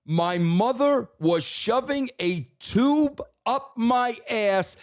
My mother was shoving a tube up my ass.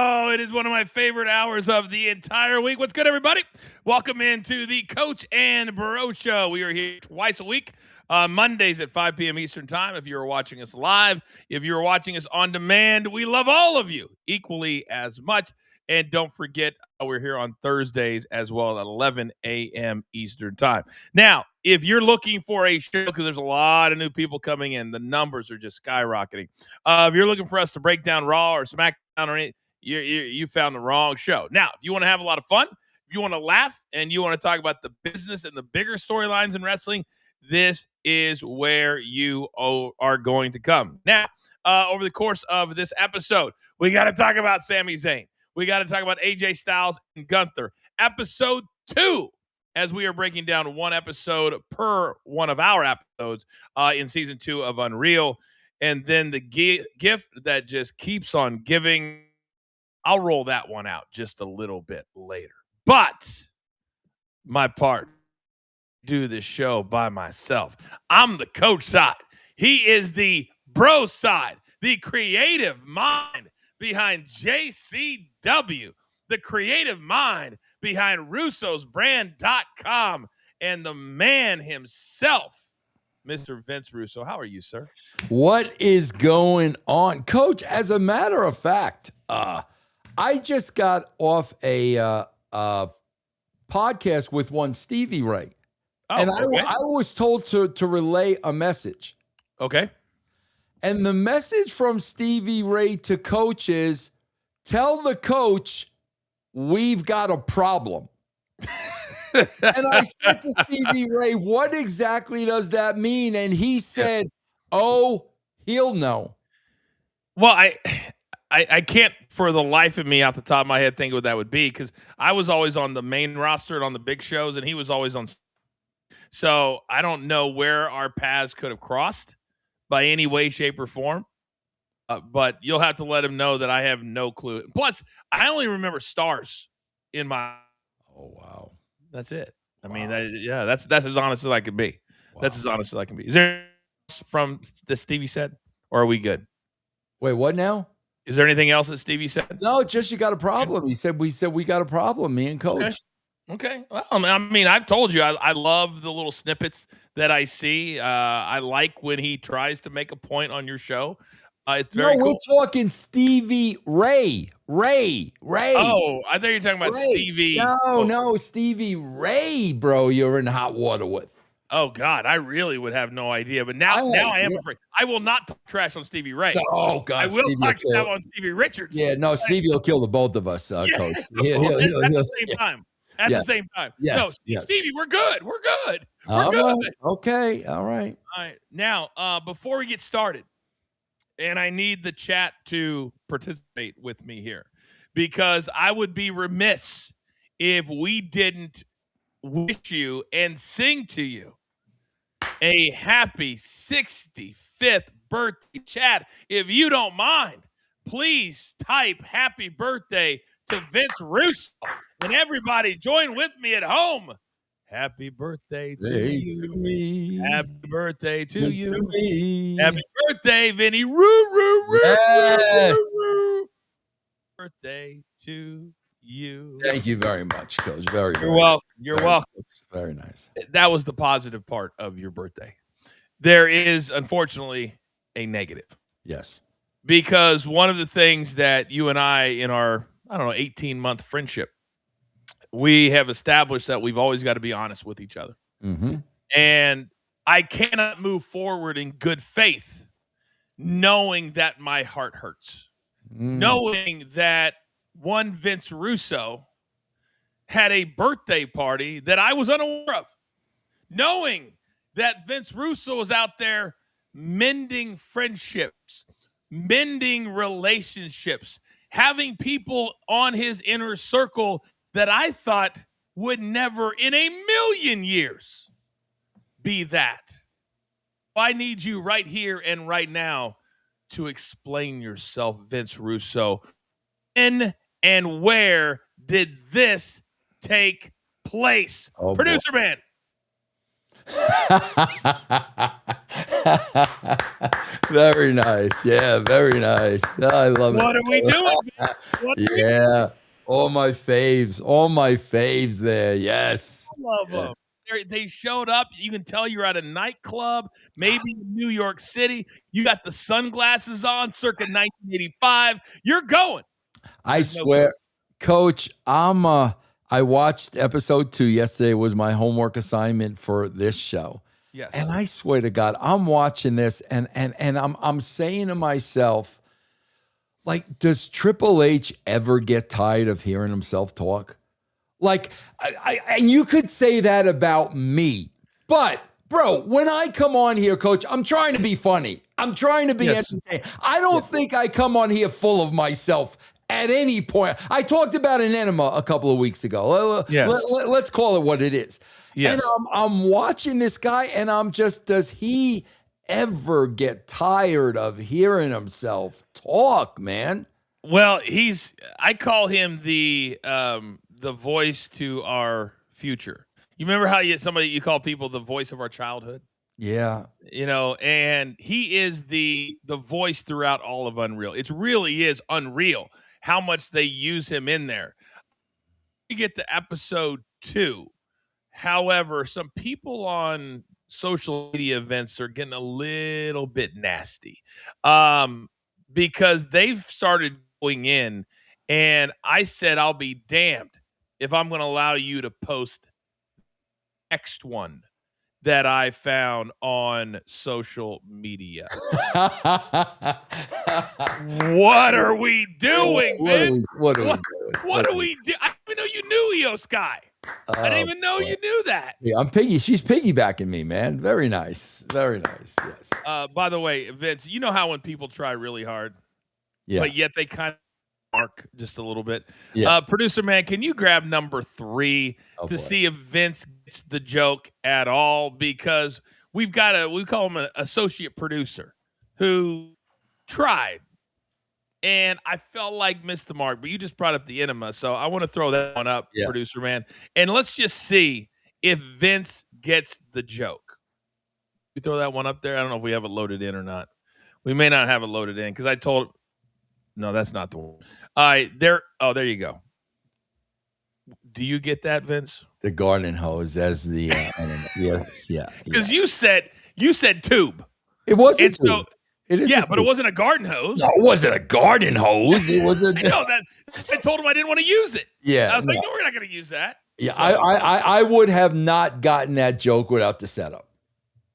Oh, it is one of my favorite hours of the entire week. What's good, everybody? Welcome into the Coach and Bro Show. We are here twice a week, Mondays at 5 p.m. Eastern Time. If you're watching us live, if you're watching us on demand, we love all of you equally as much. And don't forget, we're here on Thursdays as well at 11 a.m. Eastern Time. Now, if you're looking for a show, because there's a lot of new people coming in, the numbers are just skyrocketing. If you're looking for us to break down Raw or SmackDown or anything, you found the wrong show. Now, if you want to have a lot of fun, if you want to laugh, and you want to talk about the business and the bigger storylines in wrestling, this is where you are going to come. Now, over the course of this episode, we got to talk about Sami Zayn. We got to talk about AJ Styles and Gunther. Episode 2, as we are breaking down one episode per one of our episodes in season 2 of Unreal. And then the gift that just keeps on giving. I'll roll that one out just a little bit later. But my part, do this show by myself. I'm the coach side. He is the bro side, the creative mind behind JCW, the creative mind behind russosbrand.com, and the man himself, Mr. Vince Russo. How are you, sir? What is going on? Coach, as a matter of fact, I just got off a podcast with one Stevie Ray. And I was told to relay a message. Okay. And the message from Stevie Ray to Coach is, tell the coach we've got a problem. And I said to Stevie Ray, what exactly does that mean? And he said, oh, he'll know. Well, I can't for the life of me off the top of my head think what that would be, because I was always on the main roster and on the big shows, and he was always on. So I don't know where our paths could have crossed by any way, shape, or form. But you'll have to let him know that I have no clue. Plus, I only remember stars. in my. Oh, wow. That's it. I mean, Wow. that's as honest as I can be. That's as honest as I can be. Is there anything else from that Stevie said, or are we good? Wait, what now? Is there anything else that Stevie said? No, just you got a problem. We said we got a problem, me and Coach. Okay. Well, I mean, I've told you I love the little snippets that I see. I like when he tries to make a point on your show. It's very No, cool. we're talking Stevie Ray. Oh, I thought you were talking about Ray. Stevie. No, Stevie Ray, bro. You're in hot water with. Oh God, I really would have no idea. But now I am afraid. I will not talk trash on Stevie Ray. Oh God, I will talk trash on Stevie Richards. Yeah, no, Stevie will kill the both of us, Coach. At the same time. At the same time. Yes, no, Stevie, we're good. We're good. All right. Okay. All right. All right. Now, before we get started, and I need the chat to participate with me here, because I would be remiss if we didn't wish you and sing to you a happy 65th birthday. Chat, if you don't mind, please type happy birthday to Vince Russo. And everybody join with me at home. Happy birthday to you. Happy birthday to you. Happy birthday, Vinny. Yes. Birthday to you. Thank you very much, Coach. You're welcome. You're welcome. Very nice. That was the positive part of your birthday. There is, unfortunately, a negative. Yes. Because one of the things that you and I, in our, 18-month friendship, we have established that we've always got to be honest with each other. Mm-hmm. And I cannot move forward in good faith knowing that my heart hurts. Knowing that one Vince Russo had a birthday party that I was unaware of. Knowing that Vince Russo was out there mending friendships, mending relationships, having people on his inner circle that I thought would never in a million years be that. I need you right here and right now to explain yourself, Vince Russo. When and where did this take place? Producer man. Very nice. Yeah, very nice. I love it. What are we doing? Yeah. All my faves there. Yes. I love them. They showed up. You can tell you're at a nightclub, maybe in New York City. You got the sunglasses on, circa 1985. You're going. I swear, Coach, I watched episode 2 yesterday. Was my homework assignment for this show. Yes. And I swear to God, I'm watching this and I'm saying to myself, like, does Triple H ever get tired of hearing himself talk? Like, and you could say that about me, but bro, when I come on here, Coach, I'm trying to be funny. I'm trying to be entertaining. I don't think I come on here full of myself at any point. I talked about an enema a couple of weeks ago. Let's call it what it is. Yes. And I'm watching this guy, and I'm just, does he ever get tired of hearing himself talk, man? Well, I call him the voice to our future. You remember how you call people the voice of our childhood? Yeah. And he is the voice throughout all of Unreal. It really is unreal how much they use him in there. We get to episode 2. However, some people on social media events are getting a little bit nasty because they've started going in, and I said, I'll be damned if I'm going to allow you to post the next one that I found on social media. What are we doing, man? What are we doing? What do we do? I didn't even know you knew EO Sky. I didn't even know you knew that. Yeah, I'm piggy. She's piggybacking me, man. Very nice. Very nice. Yes. By the way, Vince, you know how when people try really hard, but yet they kind of mark just a little bit. Yeah. Producer man, can you grab number 3 to see if Vince gets the joke at all? Because we call him an associate producer who tried and I felt like missed the mark, but you just brought up the enema, so I want to throw that one up, Yeah. producer man, and let's just see if Vince gets the joke. You throw that one up there? I don't know if we have it loaded in or not. We may not have it loaded in because I told – no, that's not the one. All right, there you go. Do you get that, Vince? The garden hose as the yes, yeah. Because you said tube. It was a And tube. so It is yeah, a but it tube. wasn't a garden hose. No, it wasn't a garden hose. It was a I know that. I told him I didn't want to use it. Yeah. I was like, no, we're not going to use that. Yeah, So, I would have not gotten that joke without the setup.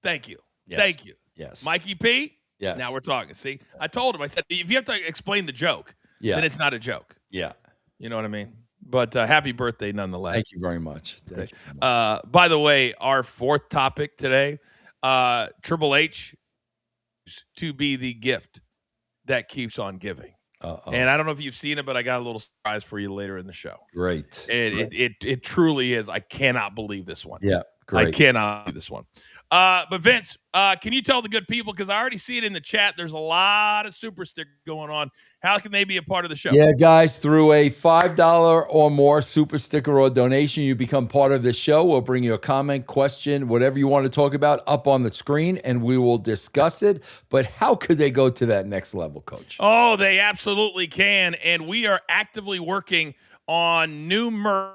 Thank you. Yes. Thank you. Yes. Mikey P. Yes. Now we're talking. See, I told him, I said, if you have to explain the joke, then it's not a joke. Yeah. You know what I mean? But happy birthday nonetheless. Thank you very much. Thank you. By the way, our fourth topic today, Triple H to be the gift that keeps on giving. And I don't know if you've seen it, but I got a little surprise for you later in the show. Great. It truly is. I cannot believe this one. Yeah, great. I cannot believe this one. But Vince, can you tell the good people, because I already see it in the chat, there's a lot of super stickers going on. How can they be a part of the show? Yeah, guys, through a $5 or more super sticker or donation, you become part of the show. We'll bring you a comment, question, whatever you want to talk about up on the screen, and we will discuss it. But how could they go to that next level, Coach? Oh, they absolutely can. And we are actively working on new merch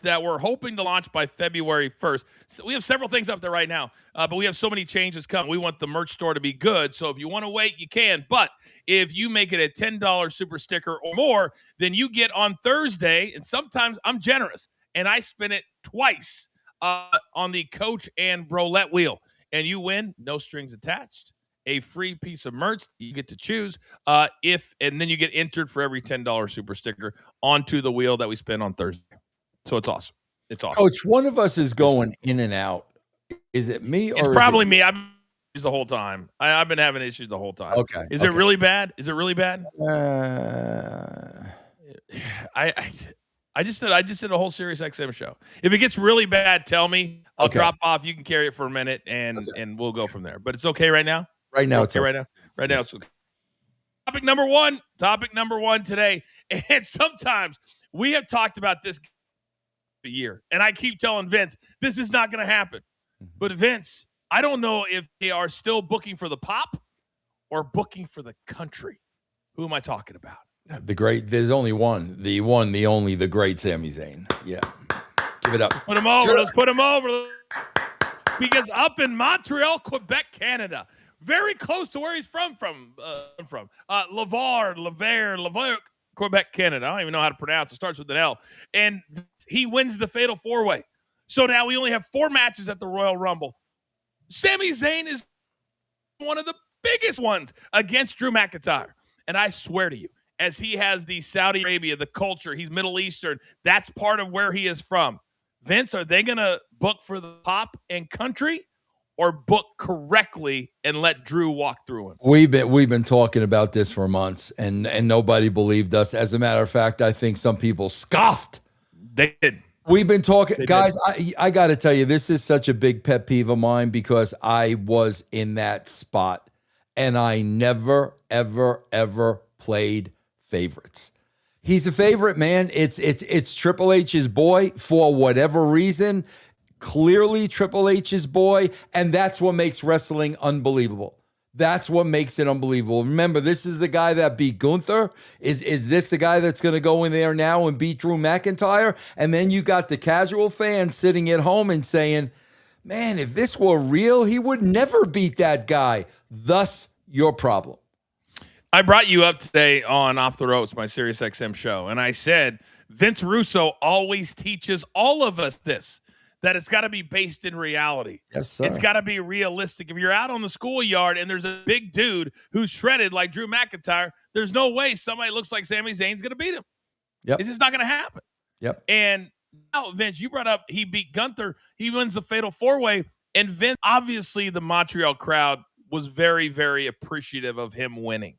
that we're hoping to launch by February 1st. So we have several things up there right now, but we have so many changes coming. We want the merch store to be good. So if you want to wait, you can. But if you make it a $10 super sticker or more, then you get on Thursday, and sometimes I'm generous, and I spin it twice on the Coach and Roulette wheel. And you win, no strings attached, a free piece of merch you get to choose and then you get entered for every $10 super sticker onto the wheel that we spin on Thursday. So it's awesome. It's awesome. Coach, one of us is going in and out. Is it me or it's probably me? I've been the whole time. I've been having issues the whole time. Okay. Is it really bad? Is it really bad? I just did a whole Sirius XM show. If it gets really bad, tell me. I'll drop off. You can carry it for a minute, and we'll go from there. But it's okay right now. Right now, it's okay. Right now. Right now, it's okay. Topic number one today, and sometimes we have talked about this a year, and I keep telling Vince this is not going to happen. But Vince, I don't know if they are still booking for the pop or booking for the country. Who am I talking about? The great. There's only one. The one, the only, the great Sami Zayn. Yeah, give it up. Put him over. Let's put him over. Because up in Montreal, Quebec, Canada, very close to where he's from. Laval, Quebec, Canada. I don't even know how to pronounce it. It starts with an L. And he wins the Fatal 4-Way. So now we only have 4 matches at the Royal Rumble. Sami Zayn is one of the biggest ones against Drew McIntyre. And I swear to you, as he has the Saudi Arabia, the culture, he's Middle Eastern, that's part of where he is from. Vince, are they going to book for the pop and country, or book correctly and let Drew walk through him? We've been talking about this for months, and nobody believed us. As a matter of fact, I think some people scoffed. They did. We've been talking, guys. I got to tell you, this is such a big pet peeve of mine because I was in that spot, and I never, ever, ever played favorites. He's a favorite, man. It's Triple H's boy for whatever reason. Clearly Triple H's boy, and that's what makes wrestling unbelievable. That's what makes it unbelievable. Remember, this is the guy that beat Gunther. Is this the guy that's going to go in there now and beat Drew McIntyre? And then you got the casual fan sitting at home and saying, man, if this were real, he would never beat that guy. Thus, your problem. I brought you up today on Off the Ropes, my Sirius XM show, and I said Vince Russo always teaches all of us this, that it's got to be based in reality. Yes, sir. It's got to be realistic. If you're out on the schoolyard and there's a big dude who's shredded like Drew McIntyre, there's no way somebody looks like Sami Zayn's going to beat him. Yep. It's just not going to happen. Yep. And now, Vince, you brought up he beat Gunther. He wins the Fatal 4-Way. And Vince, obviously the Montreal crowd was very, very appreciative of him winning.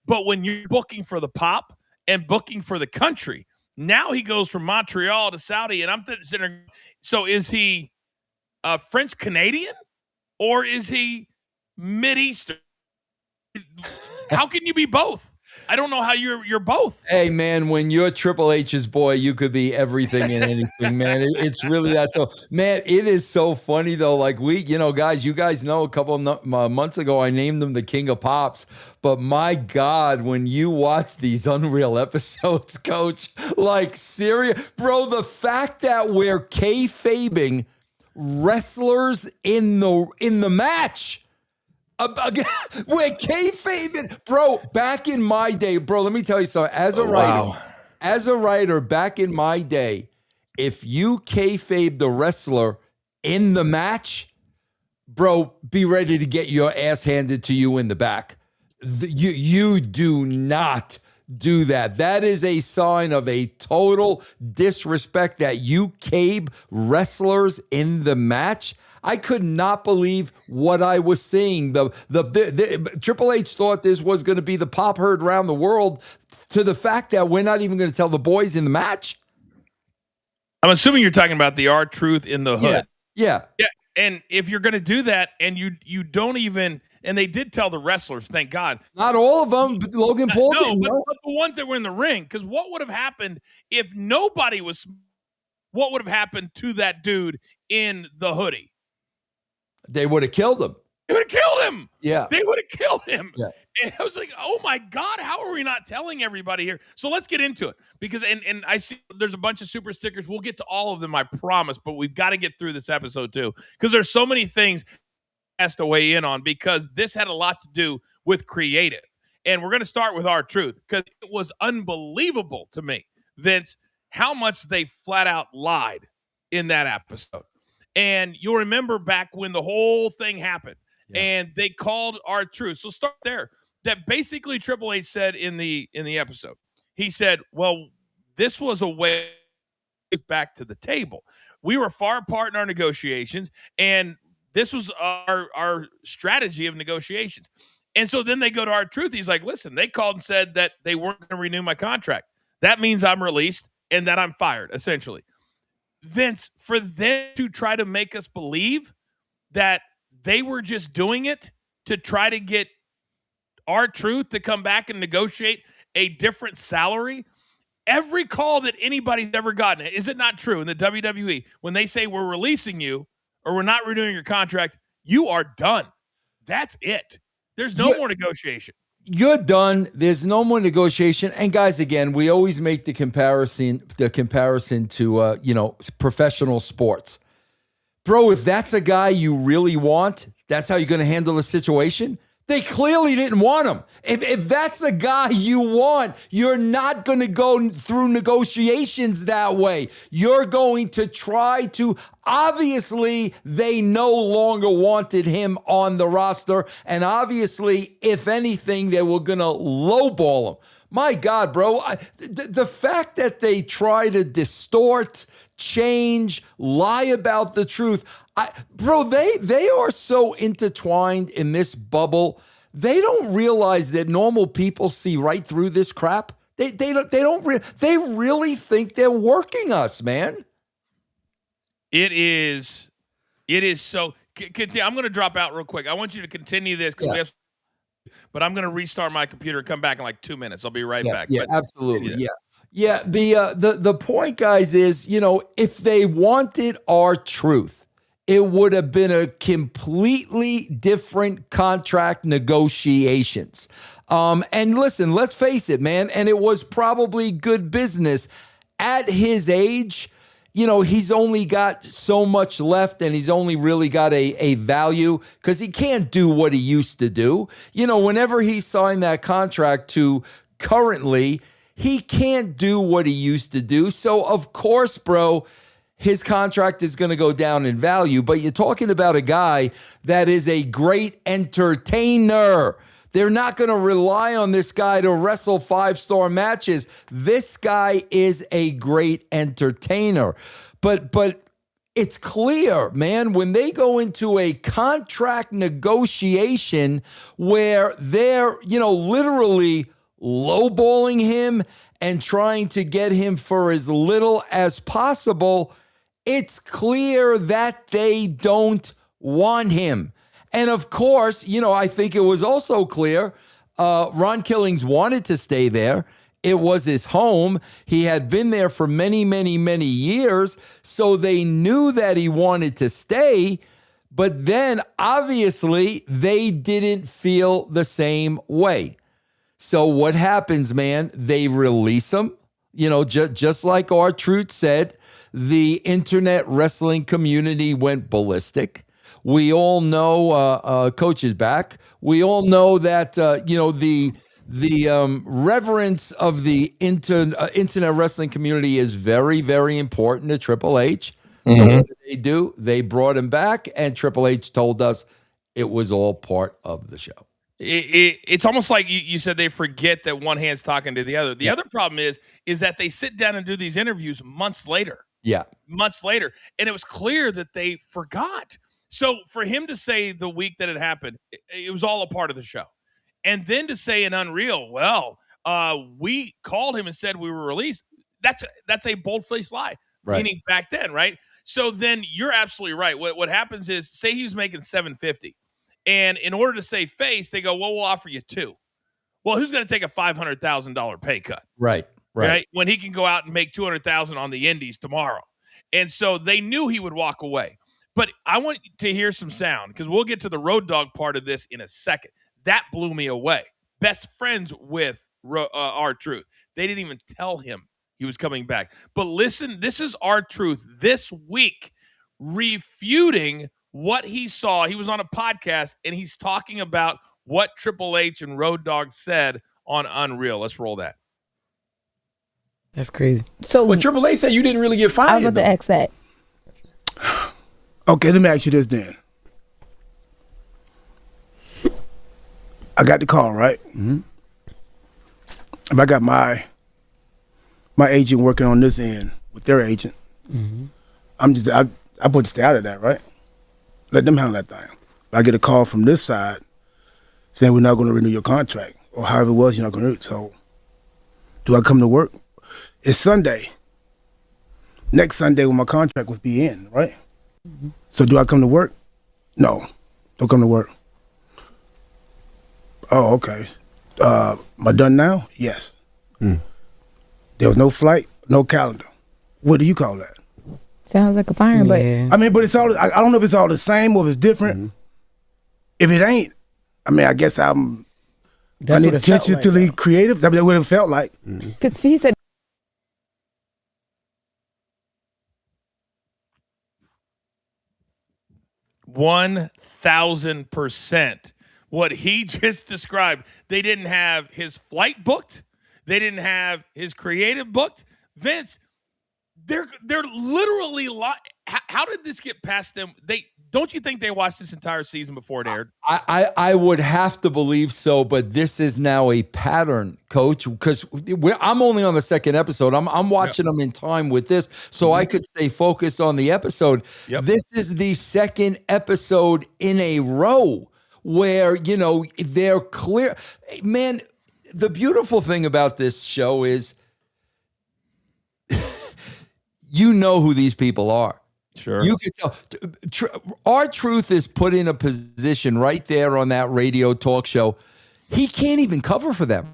But when you're booking for the pop and booking for the country, now he goes from Montreal to Saudi, and I'm considering, so is he French Canadian or is he Mideastern? How can you be both? I don't know how you're both. Hey, man, when you're Triple H's boy, you could be everything and anything, man. It's really that. So, man, it is so funny, though. Like, guys, you guys know a couple of months ago, I named him the King of Pops. But my God, when you watch these Unreal episodes, Coach, like, serious. Bro, the fact that we're kayfabing wrestlers in the match. We're kayfabing, bro. Back in my day, bro. Let me tell you something. As a writer, back in my day, if you kayfabed the wrestler in the match, bro, be ready to get your ass handed to you in the back. You do not do that. That is a sign of a total disrespect that you cabe wrestlers in the match. I could not believe what I was seeing. The Triple H thought this was going to be the pop heard around the world, to the fact that we're not even going to tell the boys in the match. I'm assuming you're talking about the R-Truth in the hood. Yeah. And if you're going to do that, and you don't even, and they did tell the wrestlers, thank God. Not all of them, but Logan Paul didn't. But the ones that were in the ring, because what would have happened if nobody was? What would have happened to that dude in the hoodie? They would have killed him. They would have killed him. Yeah. They would have killed him. Yeah. And I was like, oh my God, how are we not telling everybody here? So let's get into it. Because and I see there's a bunch of super stickers. We'll get to all of them, I promise, but we've got to get through this episode too. Because there's so many things has to weigh in on, because this had a lot to do with creative. And we're going to start with R-Truth, because it was unbelievable to me, Vince, how much they flat out lied in that episode. And you'll remember back when the whole thing happened, and they called R-Truth. So start there. That basically Triple H said in the episode. He said, well, this was a way back to the table. We were far apart in our negotiations, and this was our strategy of negotiations. And so then they go to R-Truth. He's like, listen, they called and said that they weren't going to renew my contract. That means I'm released and that I'm fired, essentially. Vince, for them to try to make us believe that they were just doing it to try to get R-Truth to come back and negotiate a different salary. Every call that anybody's ever gotten, is it not true in the WWE, when they say we're releasing you or we're not renewing your contract, you are done. That's it. There's no more negotiation. You're done. There's no more negotiation. And guys, again, we always make the comparison to professional sports. Bro, if that's a guy you really want, that's how you're going to handle the situation. They clearly didn't want him. If that's a guy you want, you're not going to go through negotiations that way. You're going to try to, obviously, they no longer wanted him on the roster. And obviously, if anything, they were going to lowball him. My God, bro, the fact that they try to distort, change, lie about the truth, bro, they are so intertwined in this bubble. They don't realize that normal people see right through this crap. They really think they're working us, man. It is so. I'm going to drop out real quick. I want you to continue this because we have. But I'm going to restart my computer and come back in like 2 minutes. I'll be right back. Yeah, absolutely. Yeah. The point, guys, is, if they wanted R-Truth, it would have been a completely different contract negotiations. And listen, let's face it, man. And it was probably good business at his age. He's only got so much left, and he's only really got a value because he can't do what he used to do. Whenever he signed that contract to currently, he can't do what he used to do. So, of course, bro, his contract is going to go down in value. But you're talking about a guy that is a great entertainer. They're not going to rely on this guy to wrestle 5-star matches. This guy is a great entertainer. But it's clear, man, when they go into a contract negotiation where they're, literally lowballing him and trying to get him for as little as possible, it's clear that they don't want him. And of course, I think it was also clear Ron Killings wanted to stay there. It was his home. He had been there for many, many, many years. So they knew that he wanted to stay. But then obviously they didn't feel the same way. So what happens, man? They release him. Just like R-Truth said, the internet wrestling community went ballistic. We all know Coach is back. We all know that, the reverence of the internet wrestling community is very, very important to Triple H. Mm-hmm. So what did they do? They brought him back, and Triple H told us it was all part of the show. It's almost like you said they forget that one hand's talking to the other. The other problem is that they sit down and do these interviews months later. Yeah. Months later. And it was clear that they forgot. So for him to say the week that it happened, it was all a part of the show. And then to say in Unreal, we called him and said we were released. That's a bold-faced lie, right. Meaning back then, right? So then you're absolutely right. What happens is, say he was making $750, and in order to save face, they go, well, we'll offer you $2 million. Well, who's going to take a $500,000 pay cut? Right. When he can go out and make $200,000 on the Indies tomorrow. And so they knew he would walk away. But I want to hear some sound, because we'll get to the Road Dogg part of this in a second. That blew me away. Best friends with R-Truth. They didn't even tell him he was coming back. But listen, this is R-Truth this week refuting what he saw. He was on a podcast, and he's talking about what Triple H and Road Dogg said on Unreal. Let's roll that. That's crazy. So, but Triple H said you didn't really get fired. I was about to ask that. Okay, let me ask you this then. I got the call, right? Mm-hmm. If I got my agent working on this end with their agent, mm-hmm. I'm supposed to stay out of that, right? Let them handle that thing. If I get a call from this side saying we're not going to renew your contract, or however it was, you're not going to renew it. So, do I come to work? It's Sunday. Next Sunday when my contract was be in, right? Mm-hmm. So do I come to work? No, don't come to work. Oh, okay. Am I done now? Yes. Mm. There was no flight, no calendar. What do you call that? Sounds like a firing, but I mean, but it's all. I don't know if it's all the same or if it's different. Mm-hmm. If it ain't, I mean, I guess I need intentionally creative. That's what it felt like. Because he said. 1,000%. What he just described, they didn't have his flight booked. They didn't have his creative booked. Vince, they're literally how did this get past them? Don't you think they watched this entire season before it aired? I would have to believe so, but this is now a pattern, Coach, because I'm only on the second episode. I'm watching them in time with this, so I could stay focused on the episode. Yep. This is the second episode in a row where, they're clear. Man, the beautiful thing about this show is you know who these people are. Sure. You could tell. R-Truth is put in a position right there on that radio talk show. He can't even cover for them.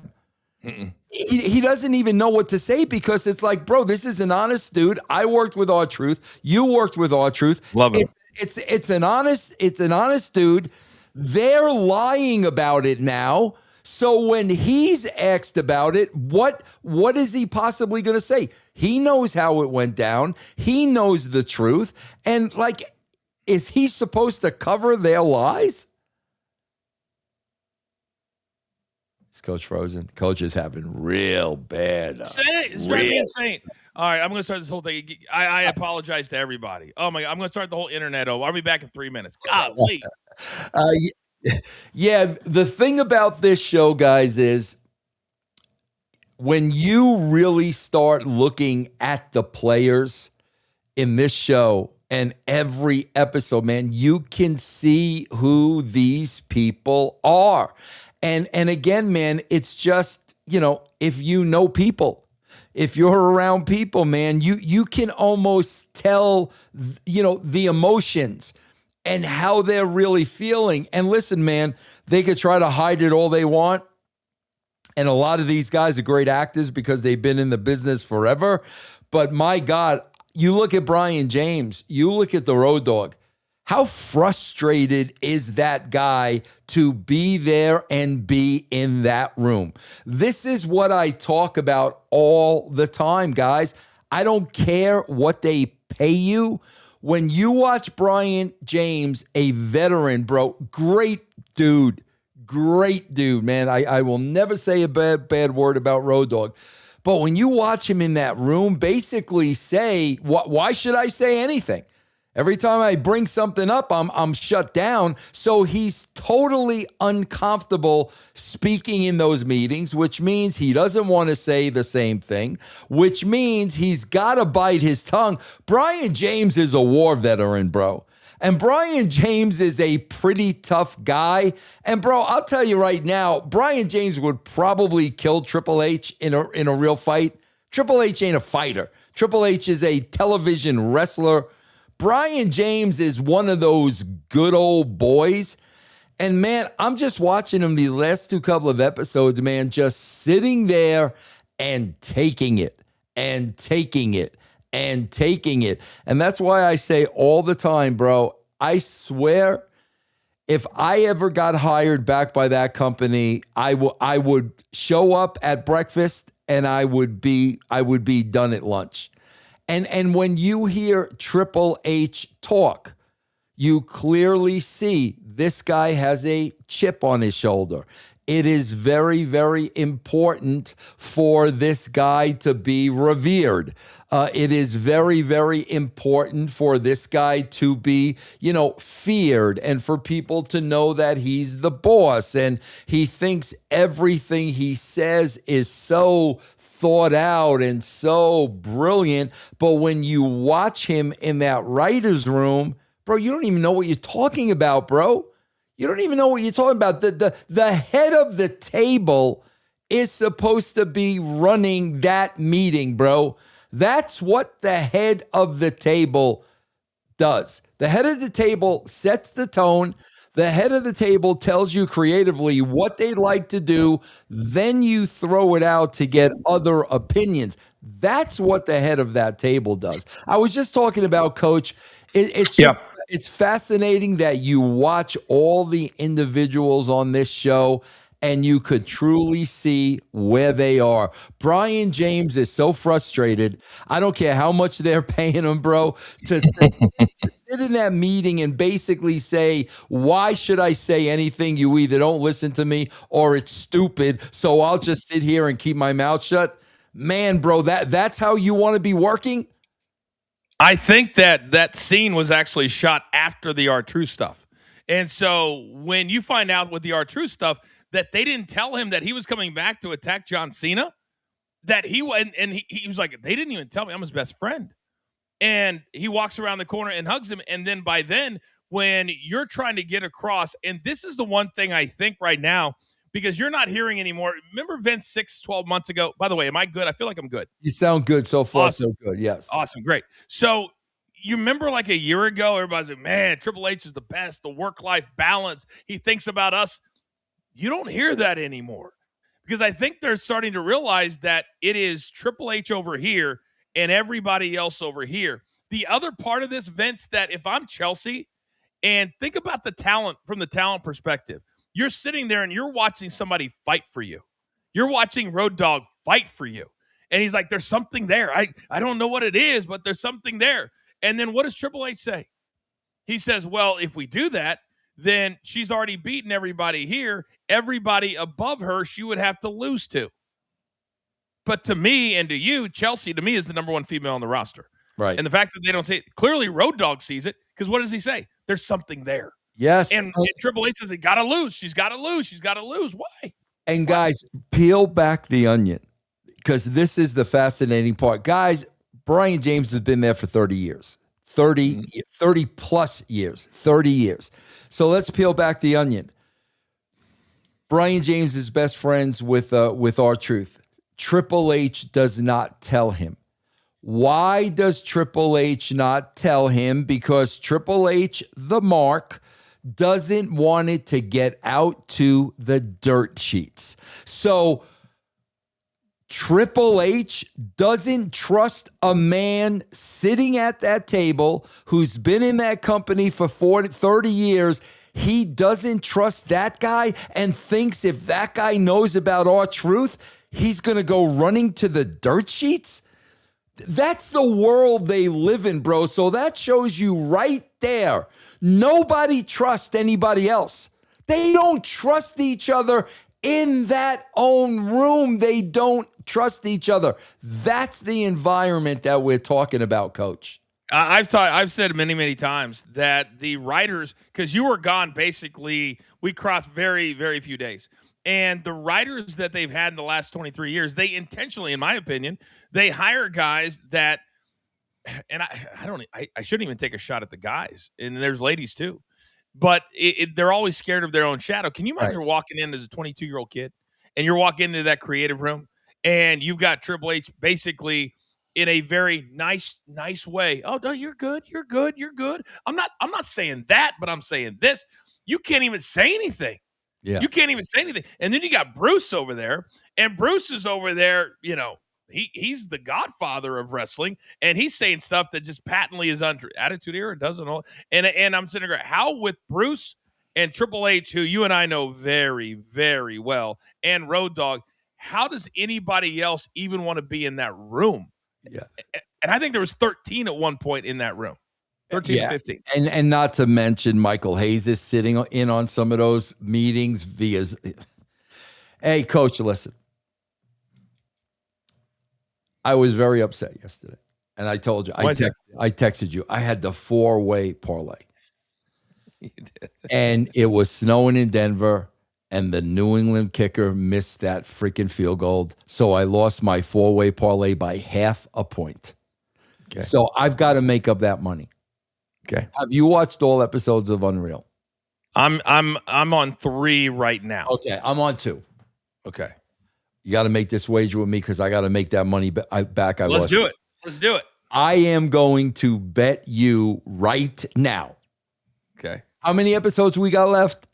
He doesn't even know what to say, because it's like, bro, this is an honest dude. I worked with R-Truth. You worked with R-Truth. Love it. It's an honest dude. They're lying about it now. So when he's asked about it, what is he possibly going to say? He knows how it went down. He knows the truth. And is he supposed to cover their lies? Is Coach frozen? Coach is having real bad. It's driving me insane. All right, I'm going to start this whole thing. I apologize to everybody. Oh my God, I'm going to start the whole internet over. I'll be back in 3 minutes. Golly. Yeah, the thing about this show, guys, is when you really start looking at the players in this show and every episode, man, you can see who these people are. And again, man, it's just, if you know people, if you're around people, man, you can almost tell, the emotions and how they're really feeling. And listen, man, they could try to hide it all they want. And a lot of these guys are great actors because they've been in the business forever. But my God, you look at Brian James, you look at the Road Dogg. How frustrated is that guy to be there and be in that room? This is what I talk about all the time, guys. I don't care what they pay you. When you watch Brian James, a veteran, bro, great dude, man. I will never say a bad word about Road Dogg. But when you watch him in that room, basically say, why should I say anything? Every time I bring something up, I'm shut down. So he's totally uncomfortable speaking in those meetings, which means he doesn't want to say the same thing, which means he's got to bite his tongue. Brian James is a war veteran, bro. And Brian James is a pretty tough guy. And, bro, I'll tell you right now, Brian James would probably kill Triple H in a real fight. Triple H ain't a fighter. Triple H is a television wrestler. Brian James is one of those good old boys. And, man, I'm just watching him these last couple of episodes, man, just sitting there and taking it and taking it and taking it. And that's why I say all the time, bro, I swear if I ever got hired back by that company, I would show up at breakfast and I would be done at lunch. And when you hear Triple H talk, you clearly see this guy has a chip on his shoulder. It is very, very important for this guy to be revered. It is very, very important for this guy to be, feared and for people to know that he's the boss and he thinks everything he says is so thought out and so brilliant. But when you watch him in that writer's room, bro, you don't even know what you're talking about, bro. You don't even know what you're talking about. The head of the table is supposed to be running that meeting, bro. That's what the head of the table does. The head of the table sets the tone. The head of the table tells you creatively what they'd like to do. Then you throw it out to get other opinions. That's what the head of that table does. I was just talking about, Coach. It's fascinating that you watch all the individuals on this show and you could truly see where they are. Brian James is so frustrated. I don't care how much they're paying him, bro, to sit in that meeting and basically say, why should I say anything? You either don't listen to me or it's stupid, so I'll just sit here and keep my mouth shut. Man, bro, that's how you want to be working? I think that scene was actually shot after the R-Truth stuff. And so when you find out with the R-Truth stuff that they didn't tell him that he was coming back to attack John Cena, that he was like, they didn't even tell me I'm his best friend. And he walks around the corner and hugs him. And then by then, when you're trying to get across, and this is the one thing I think right now, because you're not hearing anymore. Remember Vince 12 months ago? By the way, am I good? I feel like I'm good. You sound good so far, awesome. So good, yes. Awesome, great. So you remember like a year ago, everybody's like, man, Triple H is the best, the work-life balance. He thinks about us. You don't hear that anymore because I think they're starting to realize that it is Triple H over here and everybody else over here. The other part of this, Vince, that if I'm Chelsea and think about the talent from the talent perspective, you're sitting there and you're watching somebody fight for you. You're watching Road Dogg fight for you. And he's like, there's something there. I don't know what it is, but there's something there. And then what does Triple H say? He says, well, if we do that, then she's already beaten everybody here. Everybody above her, she would have to lose to. But to me and to you, Chelsea, to me, is the number one female on the roster. Right. And the fact that they don't say it, clearly Road Dogg sees it, because what does he say? There's something there. Yes. And Triple H says, they got to lose. She's got to lose. She's got to lose. Why? And guys, peel back the onion, because this is the fascinating part. Guys, Brian James has been there for 30 years. 30 plus years. 30 years. So let's peel back the onion. Brian James is best friends with R-Truth. Triple H does not tell him. Why does Triple H not tell him? Because Triple H, the mark, doesn't want it to get out to the dirt sheets. So Triple H doesn't trust a man sitting at that table who's been in that company for 30 years. He doesn't trust that guy and thinks if that guy knows about R-Truth, he's going to go running to the dirt sheets. That's the world they live in, bro. So that shows you right there. Nobody trusts anybody else. They don't trust each other in that own room. They don't trust each other. That's the environment that we're talking about, Coach. I've said many times that the writers, because you were gone basically, we crossed very, very few days. And the writers that they've had in the last 23 years, they intentionally, in my opinion, they hire guys that, and I shouldn't even take a shot at the guys, and there's ladies too, but they're always scared of their own shadow. Can you imagine walking in as a 22-year-old kid, and you're walking into that creative room, and you've got Triple H basically in a very nice way. Oh no, you're good. I'm not saying that, but I'm saying this. You can't even say anything. Yeah. You can't even say anything. And then you got Bruce over there, and Bruce is over there, you know, he's the godfather of wrestling, and he's saying stuff that just patently is under Attitude Era, doesn't know. And I'm sitting there, how with Bruce and Triple H, who you and I know very, very well, and Road Dogg, how does anybody else even want to be in that room? Yeah. And I think there was 13 at one point in that room. 13 to 15. And not to mention Michael Hayes is sitting in on some of those meetings via. Hey, Coach, listen. I was very upset yesterday. And I told you, I texted you. I had the 4-way parlay. You did. And it was snowing in Denver, and the New England kicker missed that freaking field goal. So I lost my 4-way parlay by 0.5 point. Okay. So I've got to make up that money. Okay. Have you watched all episodes of Unreal? I'm on 3 right now. Okay, I'm on 2. Okay. You got to make this wager with me because I got to make that money back. Let's do it. Let's do it. I am going to bet you right now. Okay. How many episodes we got left?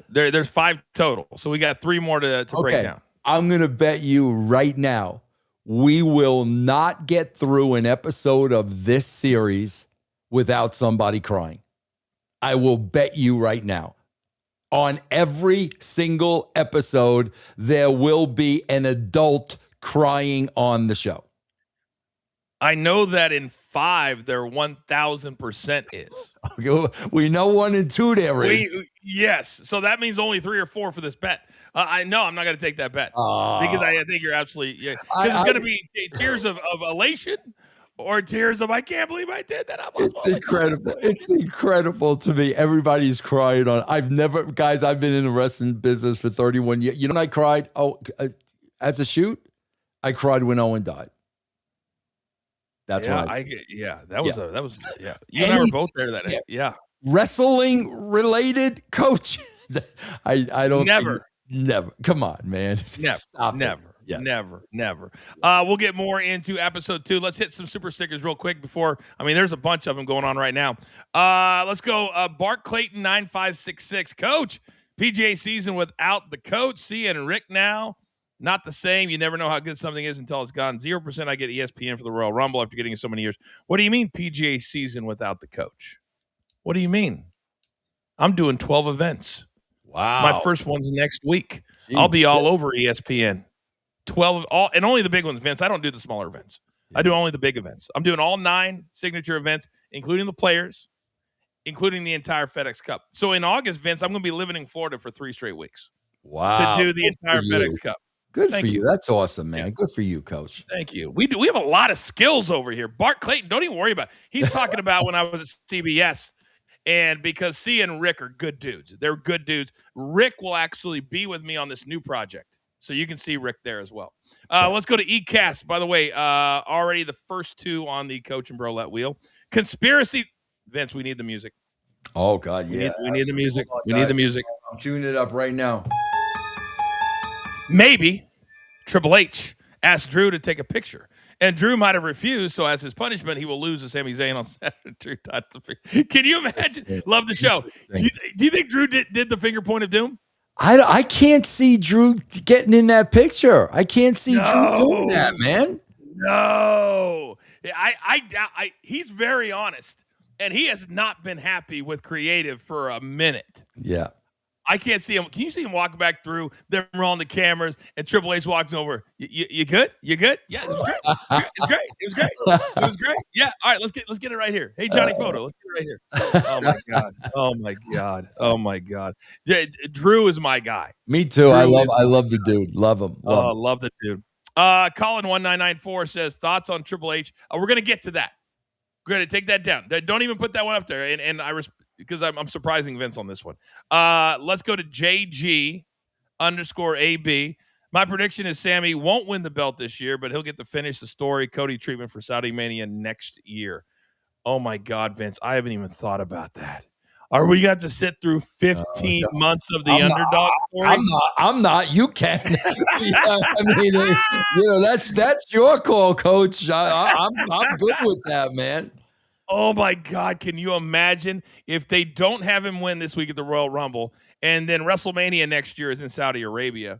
There's 5 total, so we got 3 more to break down. I'm going to bet you right now we will not get through an episode of this series without somebody crying. I will bet you right now. On every single episode, there will be an adult crying on the show. I know that in 5, there 1,000% is. We know 1 and 2 there is. Yes. So that means only 3 or 4 for this bet. I know I'm not going to take that bet because I think you're absolutely, because it's going to be tears of elation or tears of I can't believe I did that. It's incredible. It's incredible to me. Everybody's crying on. I've been in the wrestling business for 31 years. You know when I cried? As a shoot, I cried when Owen died. That's right. That was. You and I were both there that day. Yeah. Wrestling related, Coach. I don't never. Come on, man. Never. Stop. Never. Yes. Never. We'll get more into episode 2. Let's hit some super stickers real quick before. There's a bunch of them going on right now. Let's go. Bart Clayton 9566. Coach, PGA season without the coach. See and Rick now. Not the same. You never know how good something is until it's gone. 0% I get ESPN for the Royal Rumble after getting it so many years. What do you mean PGA season without the coach? What do you mean? I'm doing 12 events. Wow. My first one's next week. I'll be all over ESPN. 12 and only the big ones, Vince. I don't do the smaller events. I do only the big events. I'm doing all 9 signature events, including the players, including the entire FedEx Cup. So in August, Vince, I'm going to be living in Florida for 3 straight weeks. Wow. To do the entire FedEx Cup. Good for you. That's awesome, man. Good for you, Coach. Thank you. We have a lot of skills over here. Bart Clayton, don't even worry about it. He's talking about when I was at CBS. And because C and Rick are good dudes. They're good dudes. Rick will actually be with me on this new project. So you can see Rick there as well. Let's go to eCast. By the way, already the first 2 on the Coach and Brolette wheel. Conspiracy. Vince, we need the music. Oh, God, yeah. We need the music. We need the music. I'm tuning it up right now. Maybe Triple H asked Drew to take a picture. And Drew might have refused, so as his punishment, he will lose to Sami Zayn on Saturday. Can you imagine? Love the show. Do you think Drew did the finger point of doom? I can't see Drew getting in that picture. I can't see Drew doing that, man. No, he's very honest, and he has not been happy with creative for a minute. Yeah. I can't see him. Can you see him walking back through? They're rolling the cameras, and Triple H walks over. You good? You good? Yeah, it was great. It's great. It was great. It was great. Yeah. All right, let's get it right here. Hey, Johnny Photo, let's get it right here. Oh my god. Oh my god. Oh my god. Drew is my guy. Me too. I love the dude. Love him. Love the dude. Colin1994 says thoughts on Triple H. We're gonna get to that. We're gonna take that down. Don't even put that one up there. And I because I'm surprising Vince on this one. Let's go to JG_AB. My prediction is Sammy won't win the belt this year, but he'll get to finish the story Cody treatment for Saudi Mania next year. Oh my God, Vince, I haven't even thought about that. Are we got to sit through 15 months of the underdog story? I'm not. You can. I mean, that's your call, Coach. I'm good with that, man. Oh my God, can you imagine if they don't have him win this week at the Royal Rumble and then WrestleMania next year is in Saudi Arabia?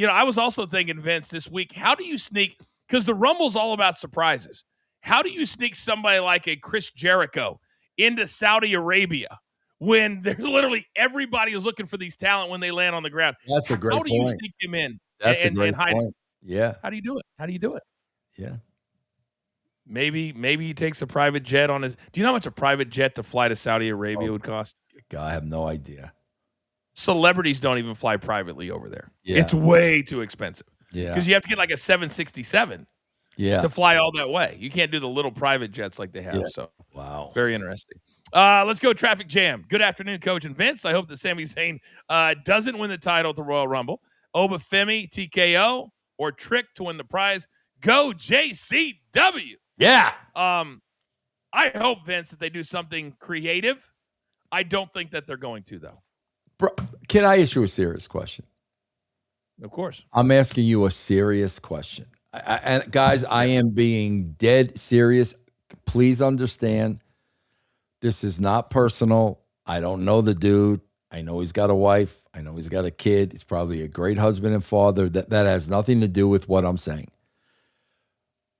I was also thinking, Vince, this week, how do you sneak, because the Rumble's all about surprises. How do you sneak somebody like a Chris Jericho into Saudi Arabia when there's literally everybody is looking for these talent when they land on the ground? That's a great point. How do you sneak him in and hide point. Him? Yeah. How do you do it? Yeah. Maybe he takes a private jet on his. Do you know how much a private jet to fly to Saudi Arabia would cost? I have no idea. Celebrities don't even fly privately over there. Yeah. It's way too expensive. Yeah. Because you have to get like a 767 to fly all that way. You can't do the little private jets like they have. Yeah. So wow. Very interesting. Let's go traffic jam. Good afternoon, Coach and Vince. I hope that Sami Zayn doesn't win the title at the Royal Rumble. Obafemi, TKO, or Trick to win the prize. Go JCW. Yeah. I hope, Vince, that they do something creative. I don't think that they're going to, though. Bro, can I ask you a serious question? Of course. I'm asking you a serious question. And guys, I am being dead serious. Please understand, this is not personal. I don't know the dude. I know he's got a wife. I know he's got a kid. He's probably a great husband and father. That has nothing to do with what I'm saying.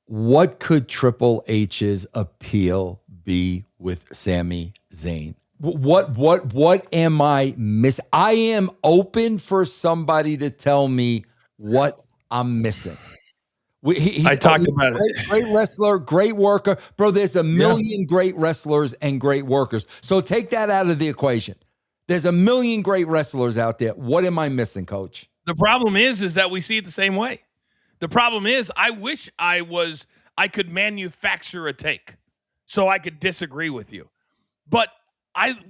What could Triple H's appeal be with Sami Zayn? What am I missing? I am open for somebody to tell me what I'm missing. I talked about it. Great wrestler, great worker. Bro, there's a million great wrestlers and great workers. So take that out of the equation. There's a million great wrestlers out there. What am I missing, Coach? The problem is that we see it the same way. The problem is I wish I could manufacture a take so I could disagree with you. But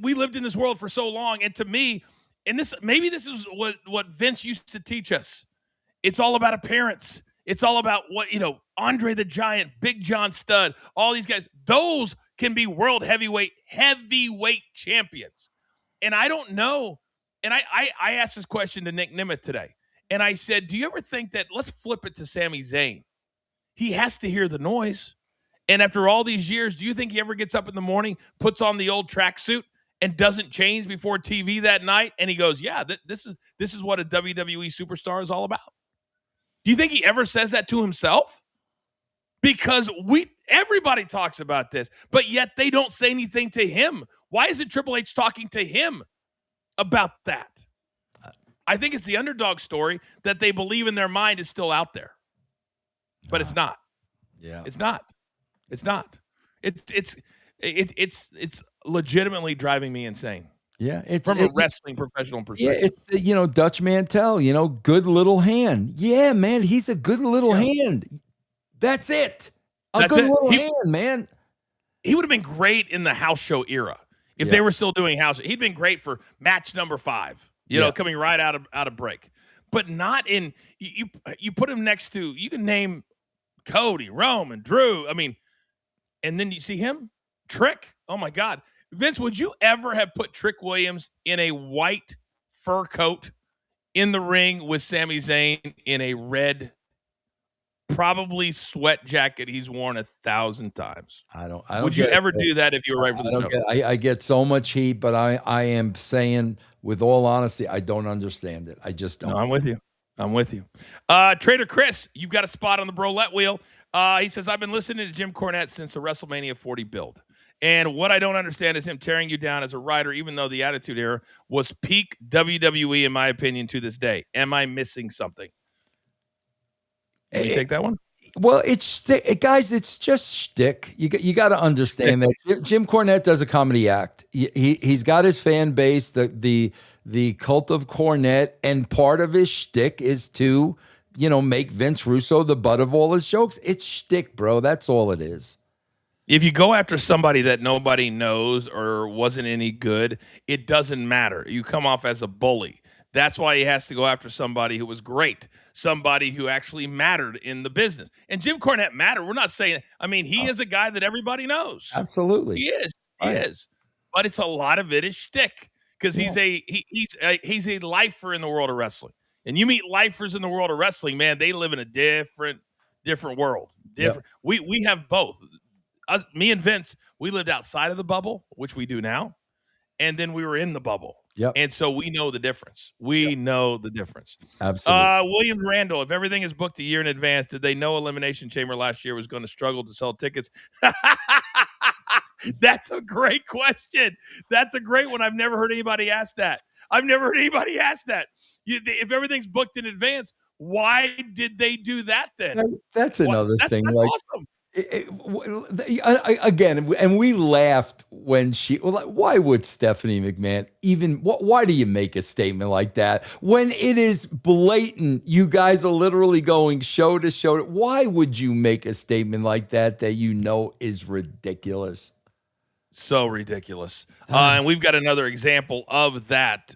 we lived in this world for so long, and to me, and this is what Vince used to teach us. It's all about appearance. It's all about what, Andre the Giant, Big John Studd, all these guys, those can be world heavyweight champions. And I don't know. And I asked this question to Nick Nimeth today. And I said, do you ever think that, let's flip it to Sami Zayn. He has to hear the noise. And after all these years, do you think he ever gets up in the morning, puts on the old tracksuit, and doesn't change before TV that night? And he goes, yeah, this is what a WWE superstar is all about. Do you think he ever says that to himself? Because everybody talks about this, but yet they don't say anything to him. Why isn't Triple H talking to him about that? I think it's the underdog story that they believe in their mind is still out there, but it's not. Yeah, it's not. It's not. It's legitimately driving me insane. Yeah, it's from a wrestling professional perspective. Yeah, it's Dutch Mantel. Good little hand. Yeah, man, he's a good little hand. That's it. Good little hand, man. He would have been great in the house show era if they were still doing house. He'd been great for match number 5. Coming right out of break, but not in you put him next to, you can name Cody, Roman, Drew. I mean, and then you see him, Trick. Oh my God, Vince, would you ever have put Trick Williams in a white fur coat in the ring with Sami Zayn in a red probably sweat jacket he's worn 1,000 times. I don't Would you ever do that if you were right for the show? I get so much heat, but I am saying with all honesty, I don't understand it. I just don't. No, I'm with you. Trader Chris, you've got a spot on the Brolette wheel. He says, I've been listening to Jim Cornette since the WrestleMania 40 build. And what I don't understand is him tearing you down as a writer, even though the Attitude Era was peak WWE, in my opinion, to this day. Am I missing something? Can you take that one? Well, guys, it's just shtick. You got to understand that Jim Cornette does a comedy act. He's got his fan base, the cult of Cornette, and part of his shtick is to, make Vince Russo the butt of all his jokes. It's shtick, bro. That's all it is. If you go after somebody that nobody knows or wasn't any good, it doesn't matter. You come off as a bully. That's why he has to go after somebody who was great, somebody who actually mattered in the business. And Jim Cornette mattered. We're not saying, he is a guy that everybody knows. Absolutely. He is. He is. But it's a lot of it is shtick because he's a lifer in the world of wrestling. And you meet lifers in the world of wrestling, man, they live in a different world. Different. Yep. We have both. Me and Vince, we lived outside of the bubble, which we do now, and then we were in the bubble. Yep. And so we know the difference. We know the difference. Absolutely. William Randall, if everything is booked a year in advance, did they know Elimination Chamber last year was going to struggle to sell tickets? That's a great question. That's a great one. I've never heard anybody ask that. If everything's booked in advance, why did they do that then? That's another thing. That's awesome. Again, and we laughed when why would Stephanie McMahon why do you make a statement like that when it is blatant? You guys are literally going show to show. Why would you make a statement like that is ridiculous? So ridiculous. And we've got another example of that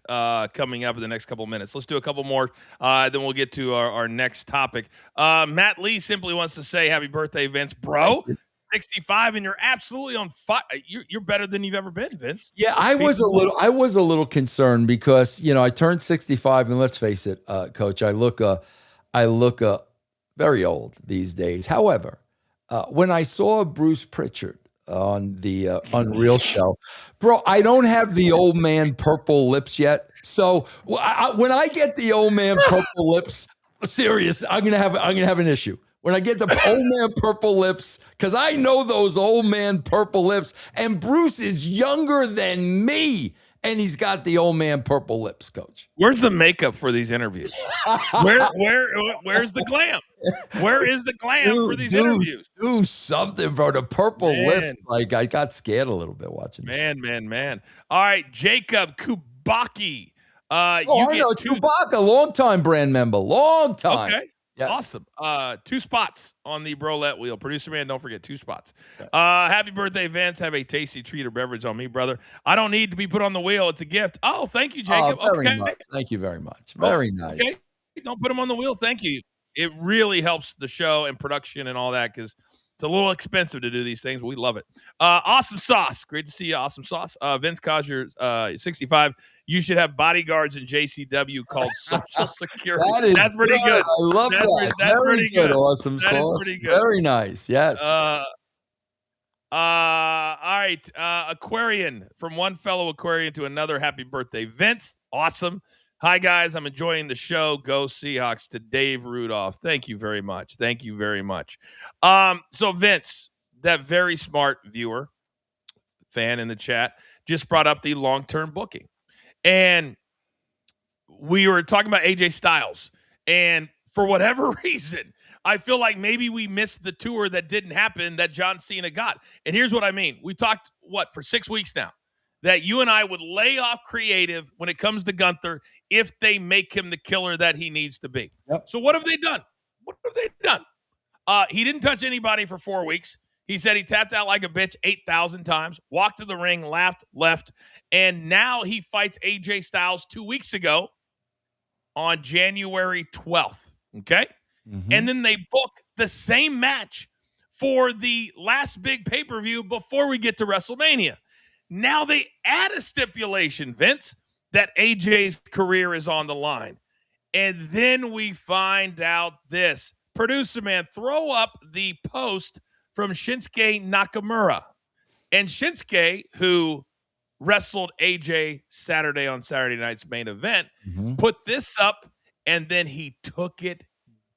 coming up in the next couple of minutes. Let's do a couple more, then we'll get to our next topic. Matt Lee simply wants to say happy birthday, Vince. Bro, 65, and you're absolutely on fire. You're better than you've ever been, Vince. Yeah, I was a little concerned because, I turned 65, and let's face it, Coach, I look very old these days. However, when I saw Bruce Pritchard on the Unreal show, bro, I don't have the old man purple lips yet. So when I get the old man purple lips, serious, I'm gonna have an issue. When I get the old man purple lips, because I know those old man purple lips, and Bruce is younger than me, and he's got the old man purple lips, Coach. Where's the makeup for these interviews? Where's the glam? Where is the glam for these interviews? Do something, bro. The purple lip, like I got scared a little bit watching this. Man. All right, Jacob Kubaki. I know Chewbacca, long-time brand member. Long time. Okay. Yes. Awesome. 2 spots on the Brolette wheel. Producer man, don't forget 2 spots. Happy birthday, Vince. Have a tasty treat or beverage on me, brother. I don't need to be put on the wheel. It's a gift. Oh, thank you, Jacob. Very much. Thank you very much. Very nice. Okay. Don't put them on the wheel. Thank you. It really helps the show and production and all that because it's a little expensive to do these things, but we love it. Awesome Sauce. Great to see you, Awesome Sauce. Vince Cosger, 65. You should have bodyguards in JCW called Social Security. That's pretty good. I love that. That's very good. Awesome Sauce. Pretty good. Very nice. Yes. All right. Aquarian, from one fellow Aquarian to another. Happy birthday, Vince. Awesome. Hi, guys. I'm enjoying the show. Go Seahawks, to Dave Rudolph. Thank you very much. So Vince, that very smart viewer, fan in the chat, just brought up the long-term booking. And we were talking about AJ Styles. And for whatever reason, I feel like maybe we missed the tour that didn't happen that John Cena got. And here's what I mean. We talked, for 6 weeks now, that you and I would lay off creative when it comes to Gunther if they make him the killer that he needs to be. Yep. So what have they done? He didn't touch anybody for 4 weeks. He said he tapped out like a bitch 8,000 times, walked to the ring, laughed, left, and now he fights AJ Styles 2 weeks ago on January 12th, okay? Mm-hmm. And then they book the same match for the last big pay-per-view before we get to WrestleMania. Now they add a stipulation, Vince, that AJ's career is on the line. And then we find out this. producer man, throw up the post from Shinsuke Nakamura. And Shinsuke, who wrestled AJ Saturday on Saturday night's main event, put this up, and then he took it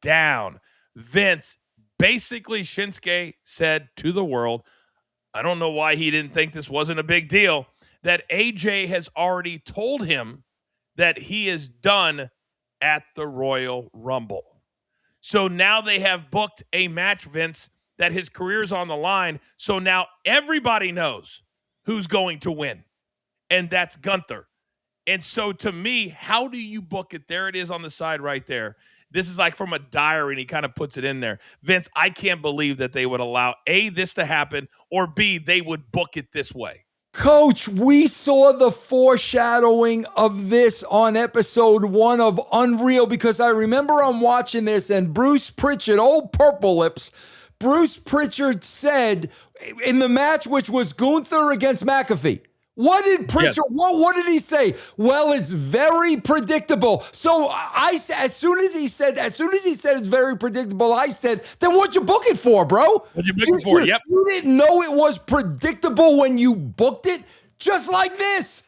down. Vince, basically Shinsuke said to the world, I don't know why he didn't think this wasn't a big deal, that AJ has already told him that he is done at the Royal Rumble. So now they have booked a match, Vince, that his career is on the line. So now everybody knows who's going to win, and that's Gunther. And so to me, how do you book it? There it is on the side right there. This is like from a diary, and he kind of puts it in there. Vince, I can't believe that they would allow A, this to happen, or B, they would book it this way. Coach, we saw the foreshadowing of this on episode 1 of Unreal, because I remember I'm watching this and Bruce Pritchard, old Purple Lips, Bruce Pritchard said in the match, which was Gunther against McAfee, what did Pritchard, what did he say? Well, it's very predictable. So as soon as he said it's very predictable, I said, then what'd you book it for, bro? What'd you book it for? Yep. You didn't know it was predictable when you booked it? Just like this.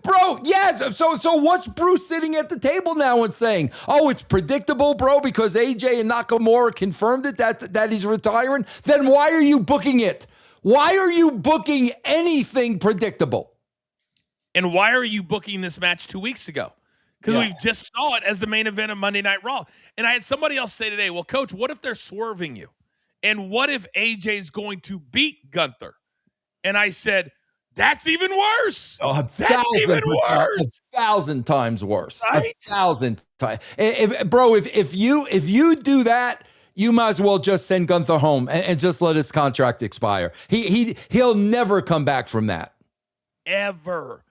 Bro, yes. So what's Bruce sitting at the table now and saying, oh, it's predictable, bro, because AJ and Nakamura confirmed it that he's retiring? Then why are you booking it? Why are you booking anything predictable? And why are you booking this match 2 weeks ago? Because we just saw it as the main event of Monday Night Raw. And I had somebody else say today, well, Coach, what if they're swerving you? And what if AJ's going to beat Gunther? And I said, that's even worse. That's even worse. 1,000 times worse. Right? 1,000 times. If you do that, you might as well just send Gunther home and just let his contract expire. He'll never come back from that. Ever.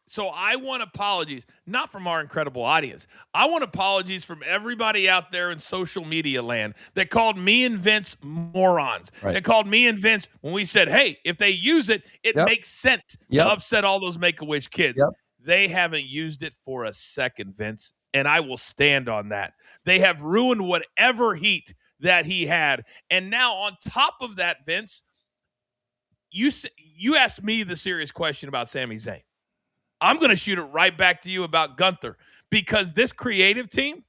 So I want apologies, not from our incredible audience. I want apologies from everybody out there in social media land that called me and Vince morons. Right. That called me and Vince when we said, hey, if they use it, it makes sense to upset all those Make-A-Wish kids. Yep. They haven't used it for a second, Vince, and I will stand on that. They have ruined whatever heat that he had. And now on top of that, Vince, you asked me the serious question about Sami Zayn. I'm going to shoot it right back to you about Gunther, because this creative team,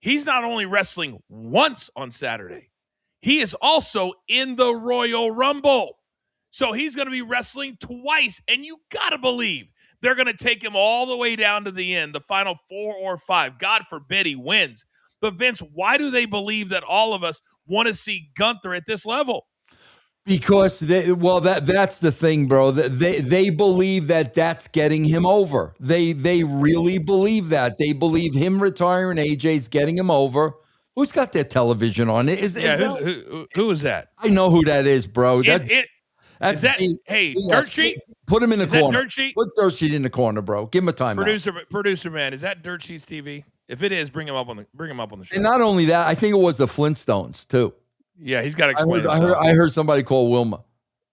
he's not only wrestling once on Saturday, he is also in the Royal Rumble. So he's going to be wrestling twice, and you got to believe they're going to take him all the way down to the end, the final 4 or 5. God forbid he wins. But Vince, why do they believe that all of us want to see Gunther at this level? Because that's the thing, bro. They believe that that's getting him over. They really believe that. They believe him retiring, AJ's getting him over. Who's got their television on? Who is that? I know who that is, bro. Dirt Sheet? Put him in the corner. Dirt Sheet? Put Dirt Sheet in the corner, bro. Give him a timeout. Producer man, is that Dirt Sheet's TV? If it is, bring him up on the show. And not only that, I think it was the Flintstones too. Yeah, he's got to explain himself. I heard somebody call Wilma.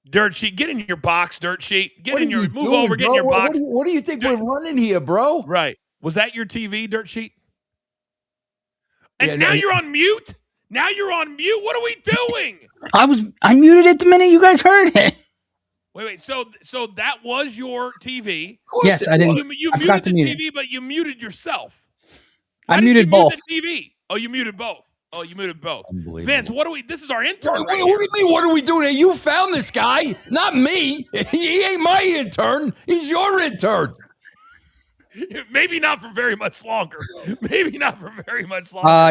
Dirt Sheet, get in your box, Dirt Sheet. Move over, get in your box. What do you think we're running here, bro? Right. Was that your TV, Dirt Sheet? And you're on mute? Now you're on mute? What are we doing? I muted it the minute you guys heard it. Wait. So that was your TV. Yes, I didn't. You muted the TV, but you muted yourself. I muted both. The TV? Oh, you muted both. Unbelievable. Vince, this is our intern. What do you mean? What are we doing? You found this guy, not me. He ain't my intern. He's your intern. Maybe not for very much longer.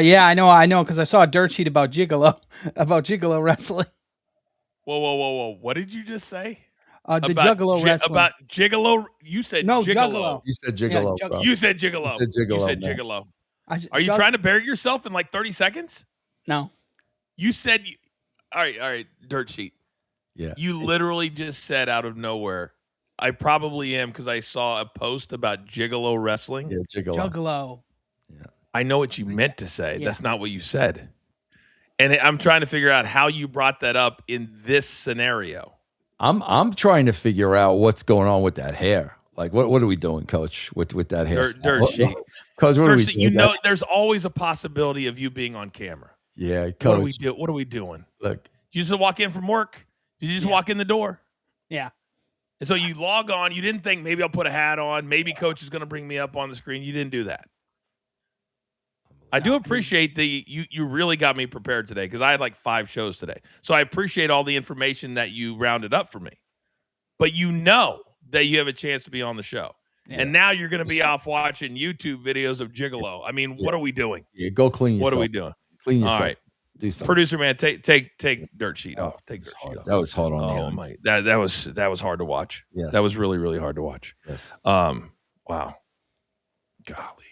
Yeah, I know, because I saw a Dirt Sheet about Gigolo wrestling. Whoa. What did you just say? Juggalo wrestling. About Gigolo? You said no, Gigolo. You said Gigolo. Yeah, you said Gigolo. Are you trying to bury yourself in like 30 seconds? No. You said, all right, Dirt Sheet. Yeah. You literally just said out of nowhere, I probably am, because I saw a post about Gigolo wrestling. Yeah, Juggalo. Yeah. I know what you meant to say. Yeah. That's not what you said. And I'm trying to figure out how you brought that up in this scenario. I'm trying to figure out what's going on with that hair. Like, what are we doing, Coach, with that hair? Dirt Sheet. Coach, what are we doing? There's always a possibility of you being on camera. Yeah, What are we coach. do? What are we doing? Look, You just walk in from work. Did you just walk in the door? Yeah. And so you log on. You didn't think maybe I'll put a hat on. Maybe coach is going to bring me up on the screen. You didn't do that. I do appreciate you really got me prepared today because I had like 5 shows today. So I appreciate all the information that you rounded up for me. But you know that you have a chance to be on the show. Yeah. And now you're going to be off watching YouTube videos of Gigolo. I mean, what are we doing? Yeah, go clean yourself. What are we doing? Clean yourself. All right. Do something. Producer man, take dirt sheet off. Take dirt sheet off. That was hard on the Oh eyes. my, that was hard to watch. Yes. That was really, really hard to watch. Yes. Wow. Golly.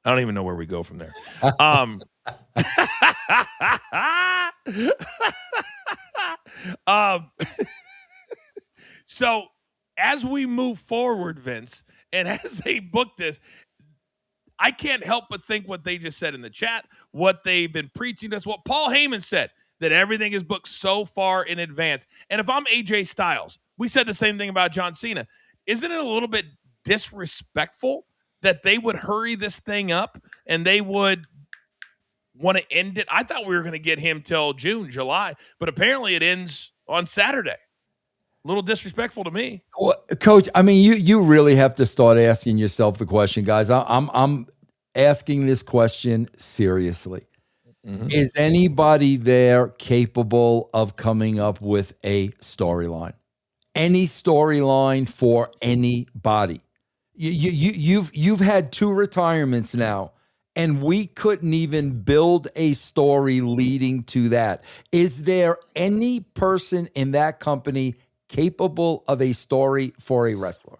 I don't even know where we go from there. So as we move forward, Vince, and as they book this, I can't help but think what they just said in the chat, what they've been preaching to us, what Paul Heyman said, that everything is booked so far in advance. And if I'm AJ Styles, we said the same thing about John Cena. Isn't it a little bit disrespectful that they would hurry this thing up and they would want to end it? I thought we were going to get him till June, July, but apparently it ends on Saturday. A little disrespectful to me. Well, Coach, I mean, you really have to start asking yourself the question, guys. I'm asking this question seriously. Mm-hmm. Is anybody there capable of coming up with a storyline? Any storyline for anybody? You've had 2 retirements now, and we couldn't even build a story leading to that. Is there any person in that company capable of a story for a wrestler?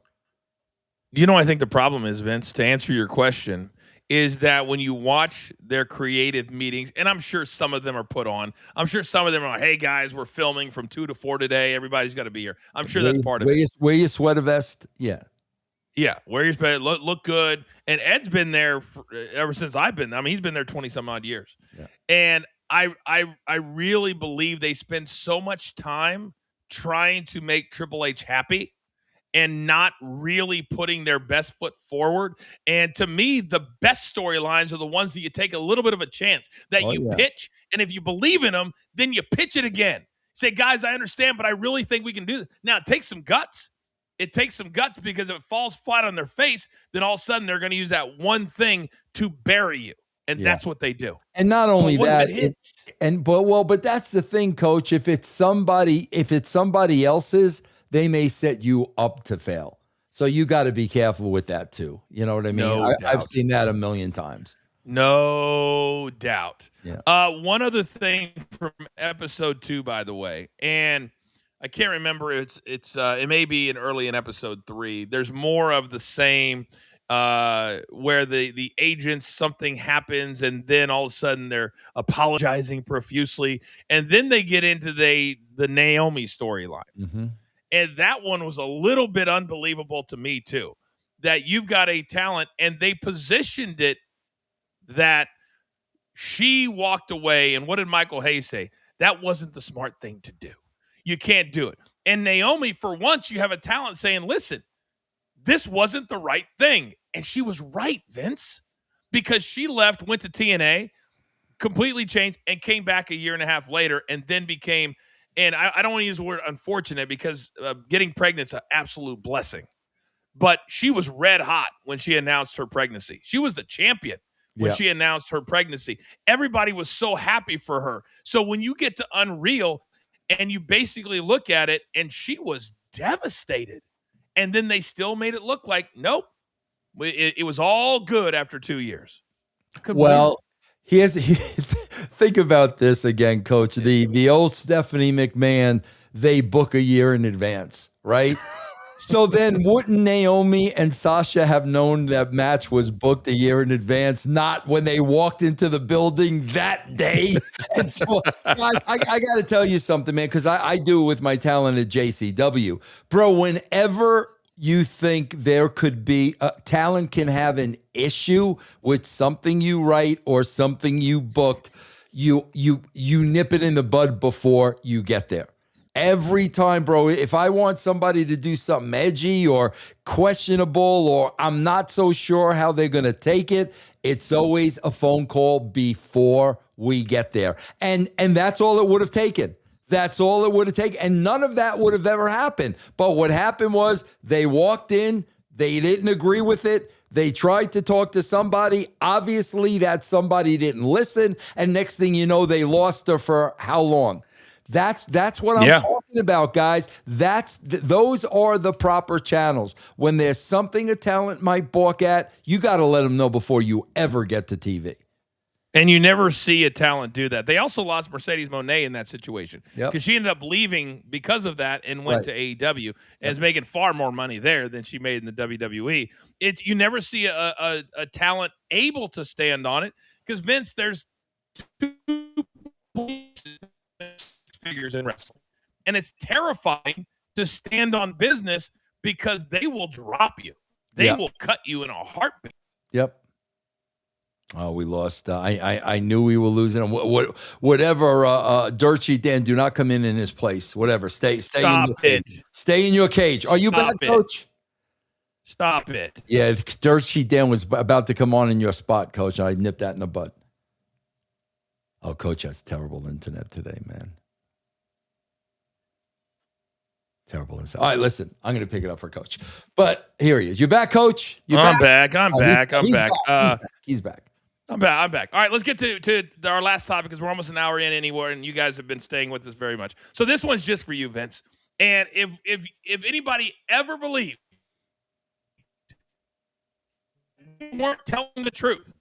I think the problem is, Vince, to answer your question, is that when you watch their creative meetings, and I'm sure some of them are put on, I'm sure some of them are like, hey, guys, we're filming from 2 to 4 today. Everybody's got to be here. I'm sure that's part of it. Wear your sweater vest. Yeah. Yeah, wear your sweater, look good. And Ed's been there ever since I've been there. I mean, he's been there 20-some odd years. Yeah. And I really believe they spend so much time trying to make Triple H happy and not really putting their best foot forward. And to me, the best storylines are the ones that you take a little bit of a chance, that pitch. And if you believe in them, then you pitch it again. Say, guys, I understand, but I really think we can do this. Now, it takes some guts. It takes some guts, because if it falls flat on their face, then all of a sudden they're going to use that one thing to bury you. And that's what they do. And not only that, but that's the thing, Coach. If it's somebody else's, they may set you up to fail. So you got to be careful with that too. You know what I mean? I've seen that a million times. No doubt. Yeah. One other thing from episode 2, by the way, and I can't remember. It may be early in episode 3. There's more of the same. Where the agents, something happens, and then all of a sudden they're apologizing profusely, and then they get into the Naomi storyline. Mm-hmm. And that one was a little bit unbelievable to me too, that you've got a talent, and they positioned it that she walked away, and what did Michael Hayes say? That wasn't the smart thing to do. You can't do it. And Naomi, for once, you have a talent saying, listen, this wasn't the right thing. And she was right, Vince, because she left, went to TNA, completely changed, and came back a year and a half later, and then became, and I don't want to use the word unfortunate, because getting pregnant is an absolute blessing. But she was red hot when she announced her pregnancy. She was the champion when she announced her pregnancy. Everybody was so happy for her. So when you get to Unreal and you basically look at it, and she was devastated. And then they still made it look like, nope, it was all good after 2 years. Well, think about this again, Coach. The old Stephanie McMahon, they book a year in advance, right? So then wouldn't Naomi and Sasha have known that match was booked a year in advance, not when they walked into the building that day? And so I got to tell you something, man, because I do it with my talent at JCW. Bro, whenever you think there could be talent can have an issue with something you write or something you booked, you nip it in the bud before you get there. Every time, bro, if I want somebody to do something edgy or questionable, or I'm not so sure how they're going to take it, it's always a phone call before we get there. And that's all it would have taken. That's all it would have taken. And none of that would have ever happened. But what happened was they walked in, they didn't agree with it. They tried to talk to somebody. Obviously, that somebody didn't listen. And next thing you know, they lost her for how long? That's what I'm talking about, guys. Those are the proper channels. When there's something a talent might balk at, you got to let them know before you ever get to TV. And you never see a talent do that. They also lost Mercedes Moné in that situation because she ended up leaving because of that and went to AEW and is making far more money there than she made in the WWE. You never see a talent able to stand on it because, Vince, there's two figures in wrestling. And it's terrifying to stand on business because they will drop you. They will cut you in a heartbeat. Yep. Oh, we lost. I knew we were losing him. Whatever. Dirt Sheet Dan, do not come in his place. Whatever. Stay. Stop it. Stay in your cage. Are you back, Coach? Stop it. Yeah, Dirt Sheet Dan was about to come on in your spot, Coach. I nipped that in the bud. Oh, Coach has terrible internet today, man. Terrible internet. All right, listen. I'm going to pick it up for Coach. But here he is. You back, Coach? I'm back. I'm back. He's back. I'm back. All right, let's get to our last topic because we're almost an hour in anywhere, and you guys have been staying with us very much. So this one's just for you, Vince. And if anybody ever believed you weren't telling the truth,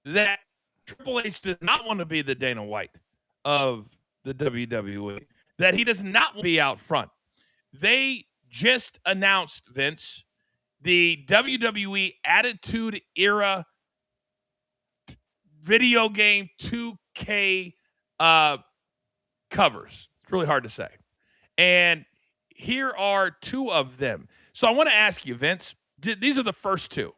that Triple H does not want to be the Dana White of the WWE, that he does not want to be out front. They just announced, Vince, the WWE Attitude Era video game 2K covers. It's really hard to say. And here are two of them. So I want to ask you, Vince, these are the first two.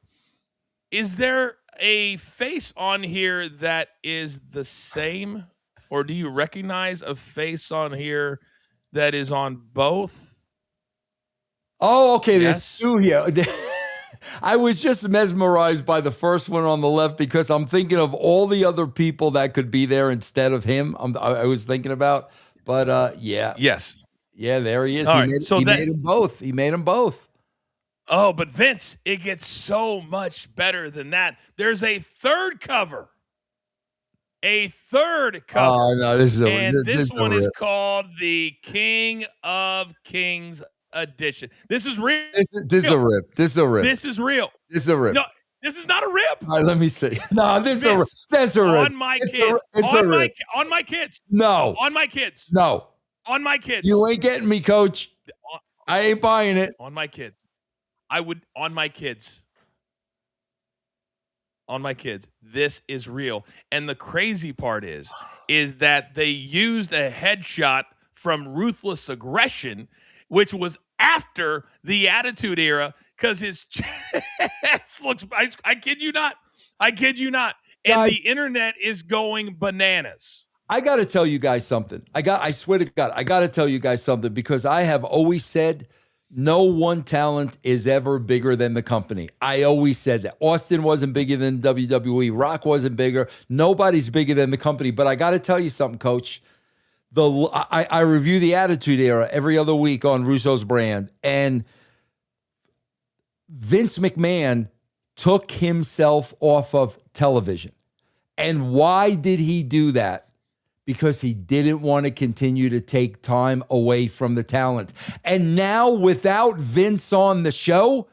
Is there a face on here that is the same? Or do you recognize a face on here that is on both? Oh, okay. Yes. There's two here. I was just mesmerized by the first one on the left because I'm thinking of all the other people that could be there instead of him. I was thinking about, but yes, there he is. All he right. made them both. He made them both. Oh, but Vince, it gets so much better than that. There's a third cover. Oh no, this one is called the King of Kings edition. This is real. This is a rip. This is a rip. This is real. This is a rip. No, this is not a rip. All right, let me see. No, this is a rip. That's a rip. On my kids. On my kids. No. On my kids. No. On my kids. You ain't getting me, Coach. I ain't buying it. On my kids. On my kids. On my kids. This is real. And the crazy part is that they used a headshot from Ruthless Aggression, which was after the Attitude Era, because his chest looks, I kid you not. And guys, the internet is going bananas. I got to tell you guys something. I swear to God, I got to tell you guys something because I have always said no one talent is ever bigger than the company. I always said that. Austin wasn't bigger than WWE. Rock wasn't bigger. Nobody's bigger than the company. But I got to tell you something, Coach. I review the Attitude Era every other week on Russo's brand. And Vince McMahon took himself off of television. And why did he do that? Because he didn't want to continue to take time away from the talent. And now without Vince on the show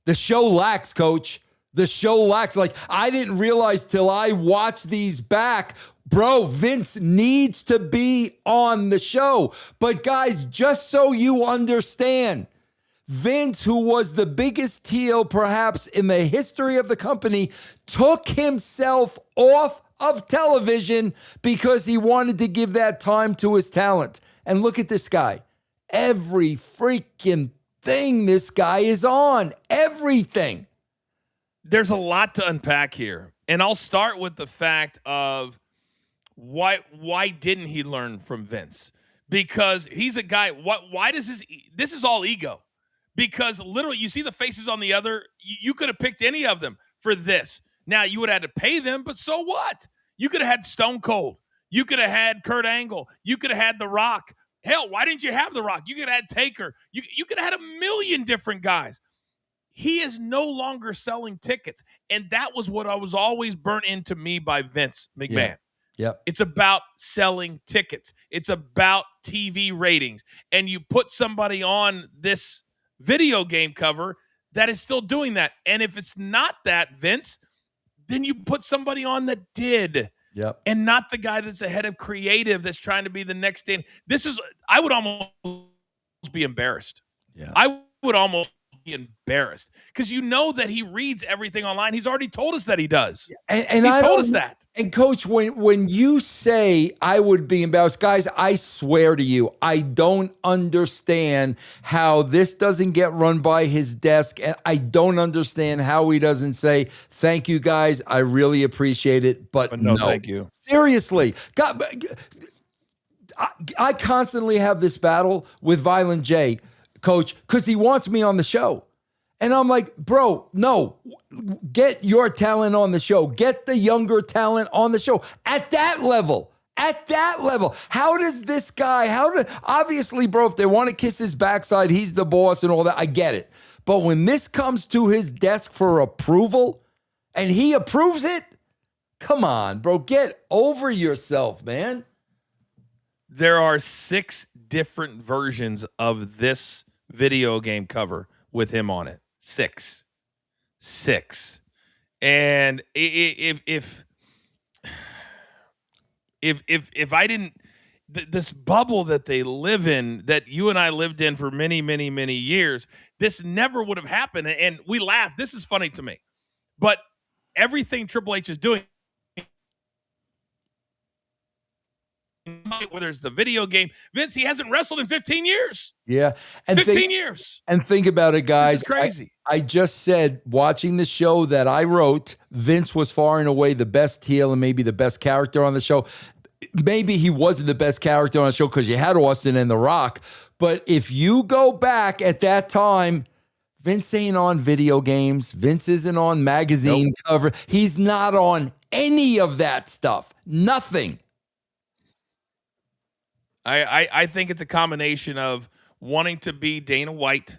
lacks, Coach. The show lacks. Like, I didn't realize till I watched these back, bro, Vince needs to be on the show. But guys, just so you understand, Vince, who was the biggest heel perhaps in the history of the company, took himself off of television because he wanted to give that time to his talent. And look at this guy. Every freaking thing this guy is on. Everything. There's a lot to unpack here. And I'll start with the fact of why didn't he learn from Vince? Because he's a guy, why does this is all ego. Because literally, you see the faces on the other, you could have picked any of them for this. Now, you would have had to pay them, but so what? You could have had Stone Cold. You could have had Kurt Angle. You could have had The Rock. Hell, why didn't you have The Rock? You could have had Taker. You could have had a million different guys. He is no longer selling tickets. And that was what I was always burnt into me by Vince McMahon. Yeah. Yep. It's about selling tickets. It's about TV ratings. And you put somebody on this video game cover that is still doing that. And if it's not that, Vince, then you put somebody on that did. Yep. And not the guy that's the head of creative that's trying to be the next thing. I would almost be embarrassed. Yeah. I would almost be embarrassed because you know that he reads everything online. He's already told us that he does. And he's told us that. And Coach, when you say I would be embarrassed, guys, I swear to you, I don't understand how this doesn't get run by his desk. And I don't understand how he doesn't say, thank you, guys. I really appreciate it. But no, thank you. Seriously. God, I constantly have this battle with Violent J, Coach, because he wants me on the show. And I'm like, bro, no, get your talent on the show. Get the younger talent on the show at that level. At that level. How does this guy, obviously, bro, if they want to kiss his backside, he's the boss and all that. I get it. But when this comes to his desk for approval and he approves it, come on, bro, get over yourself, man. There are 6 different versions of this video game cover with him on it. 6. And if I didn't, this bubble that they live in, that you and I lived in for many, many, many years, this never would have happened. And we laugh. This is funny to me. But everything Triple H is doing, whether it's the video game, Vince, he hasn't wrestled in 15 years. Yeah. And 15 years. And think about it, guys. This is crazy. I just said, watching the show that I wrote, Vince was far and away the best heel and maybe the best character on the show. Maybe he wasn't the best character on the show because you had Austin and The Rock. But if you go back at that time, Vince ain't on video games. Vince isn't on magazine cover. He's not on any of that stuff. Nothing. I think it's a combination of wanting to be Dana White.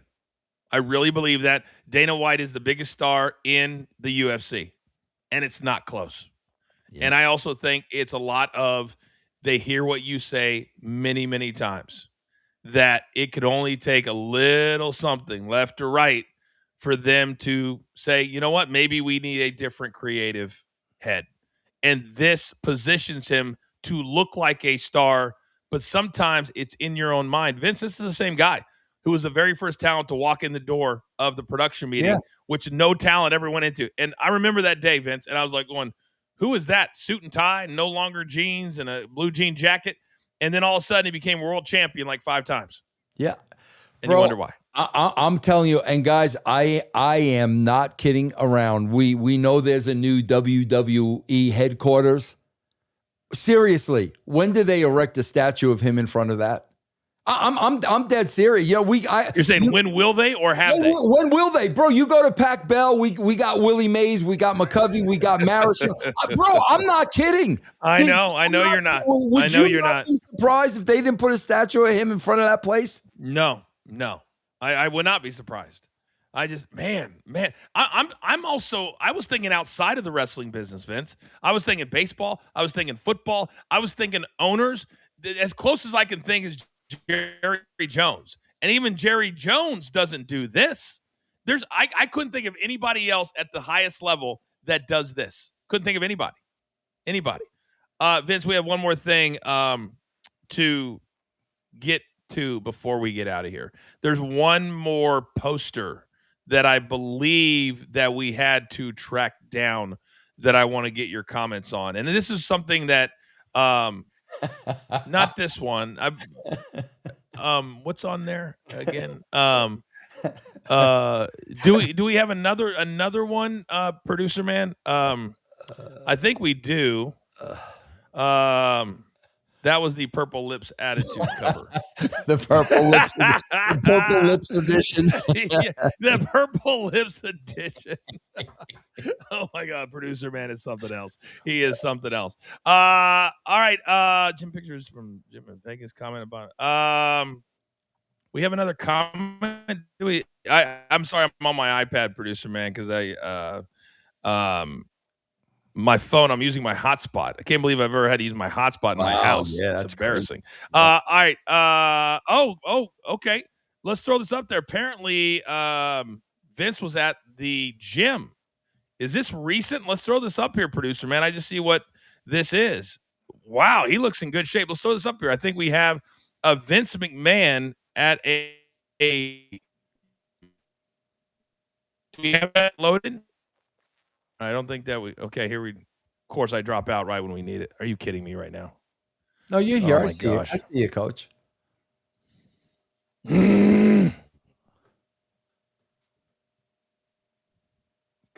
I really believe that. Dana White is the biggest star in the UFC, and it's not close. Yeah. And I also think it's a lot of they hear what you say many, many times, that it could only take a little something left or right for them to say, you know what, maybe we need a different creative head. And this positions him to look like a star, but sometimes it's in your own mind. Vince, this is the same guy who was the very first talent to walk in the door of the production meeting, which no talent ever went into. And I remember that day, Vince, and I was like going, who is that? Suit and tie, no longer jeans and a blue jean jacket. And then all of a sudden he became world champion like 5 times. Yeah. And you wonder why. I'm telling you, and guys, I am not kidding around. We know there's a new WWE headquarters. Seriously, when do they erect a statue of him in front of that? I'm dead serious. Yeah, you're saying when will they or have they? When will they, bro? You go to Pac Bell. We got Willie Mays. We got McCovey. We got Maris. Bro, I'm not kidding. I know you're not. Would you not be surprised if they didn't put a statue of him in front of that place? No. I would not be surprised. I just, man, I was thinking outside of the wrestling business, Vince. I was thinking baseball. I was thinking football. I was thinking owners. As close as I can think is Jerry Jones. And even Jerry Jones doesn't do this. I couldn't think of anybody else at the highest level that does this. Couldn't think of anybody. Vince, we have one more thing to get to before we get out of here. There's one more poster that I believe that we had to track down that I want to get your comments on. And this is something that not this one. What's on there again? Do we have another one, producer man? I think we do. That was the Purple Lips Attitude cover. The Purple Lips edition. Yeah, the Purple Lips edition. Oh my God, producer man is something else. He is something else. All right. Jim Pictures from Jim in Vegas comment about it. We have another comment. I'm sorry, I'm on my iPad, producer man, because my phone, I'm using my hotspot. I can't believe I've ever had to use my hotspot in my house. Yeah, It's that's embarrassing. crazy. All right. Okay. Let's throw this up there. Apparently, Vince was at the gym. Is this recent? Let's throw this up here, producer man. I just see what this is. Wow, he looks in good shape. Let's throw this up here. I think we have a Vince McMahon at a do we have that loaded? I don't think that we okay, here we of course I drop out right when we need it. Are you kidding me right now? No, you're here. Oh I my see you. gosh. I see you, coach.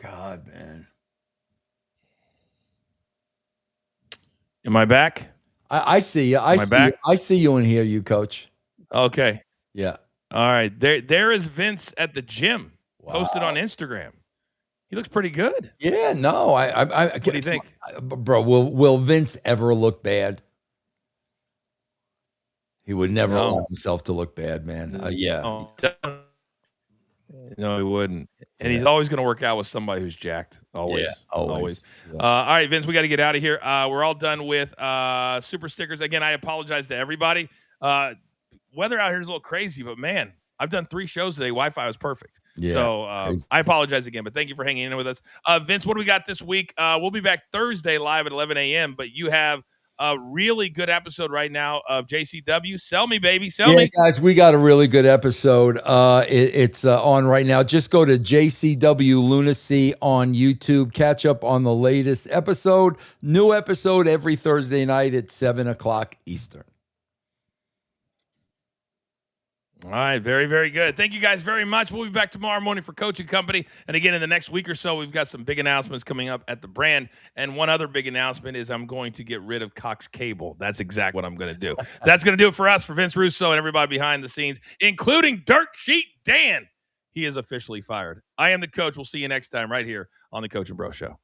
God, man. Am I back? I see you. I Am I see back? you. I see you and hear you, coach. Okay. Yeah. All right. There is Vince at the gym. Posted on Instagram. He looks pretty good. Yeah, no. What do you think? Bro, will Vince ever look bad? He would never No. allow himself to look bad, man. Yeah. Oh, no, he wouldn't. And he's always going to work out with somebody who's jacked. Always. Yeah, always. Yeah. All right, Vince, we got to get out of here. We're all done with super stickers. Again, I apologize to everybody. Weather out here is a little crazy, but man, I've done 3 shows today. Wi-Fi was perfect. Yeah, so I apologize again, but thank you for hanging in with us. Vince, what do we got this week? We'll be back Thursday live at 11 a.m., but you have a really good episode right now of JCW. Sell me, baby. Sell me. Guys, we got a really good episode. It's on right now. Just go to JCW Lunacy on YouTube. Catch up on the latest episode. New episode every Thursday night at 7 o'clock Eastern. All right, very, very good. Thank you guys very much. We'll be back tomorrow morning for Coach and Company. And again, in the next week or so, we've got some big announcements coming up at the brand. And one other big announcement is I'm going to get rid of Cox Cable. That's exactly what I'm going to do. That's going to do it for us, for Vince Russo and everybody behind the scenes, including Dirt Sheet Dan. He is officially fired. I am the coach. We'll see you next time right here on the Coach and Bro Show.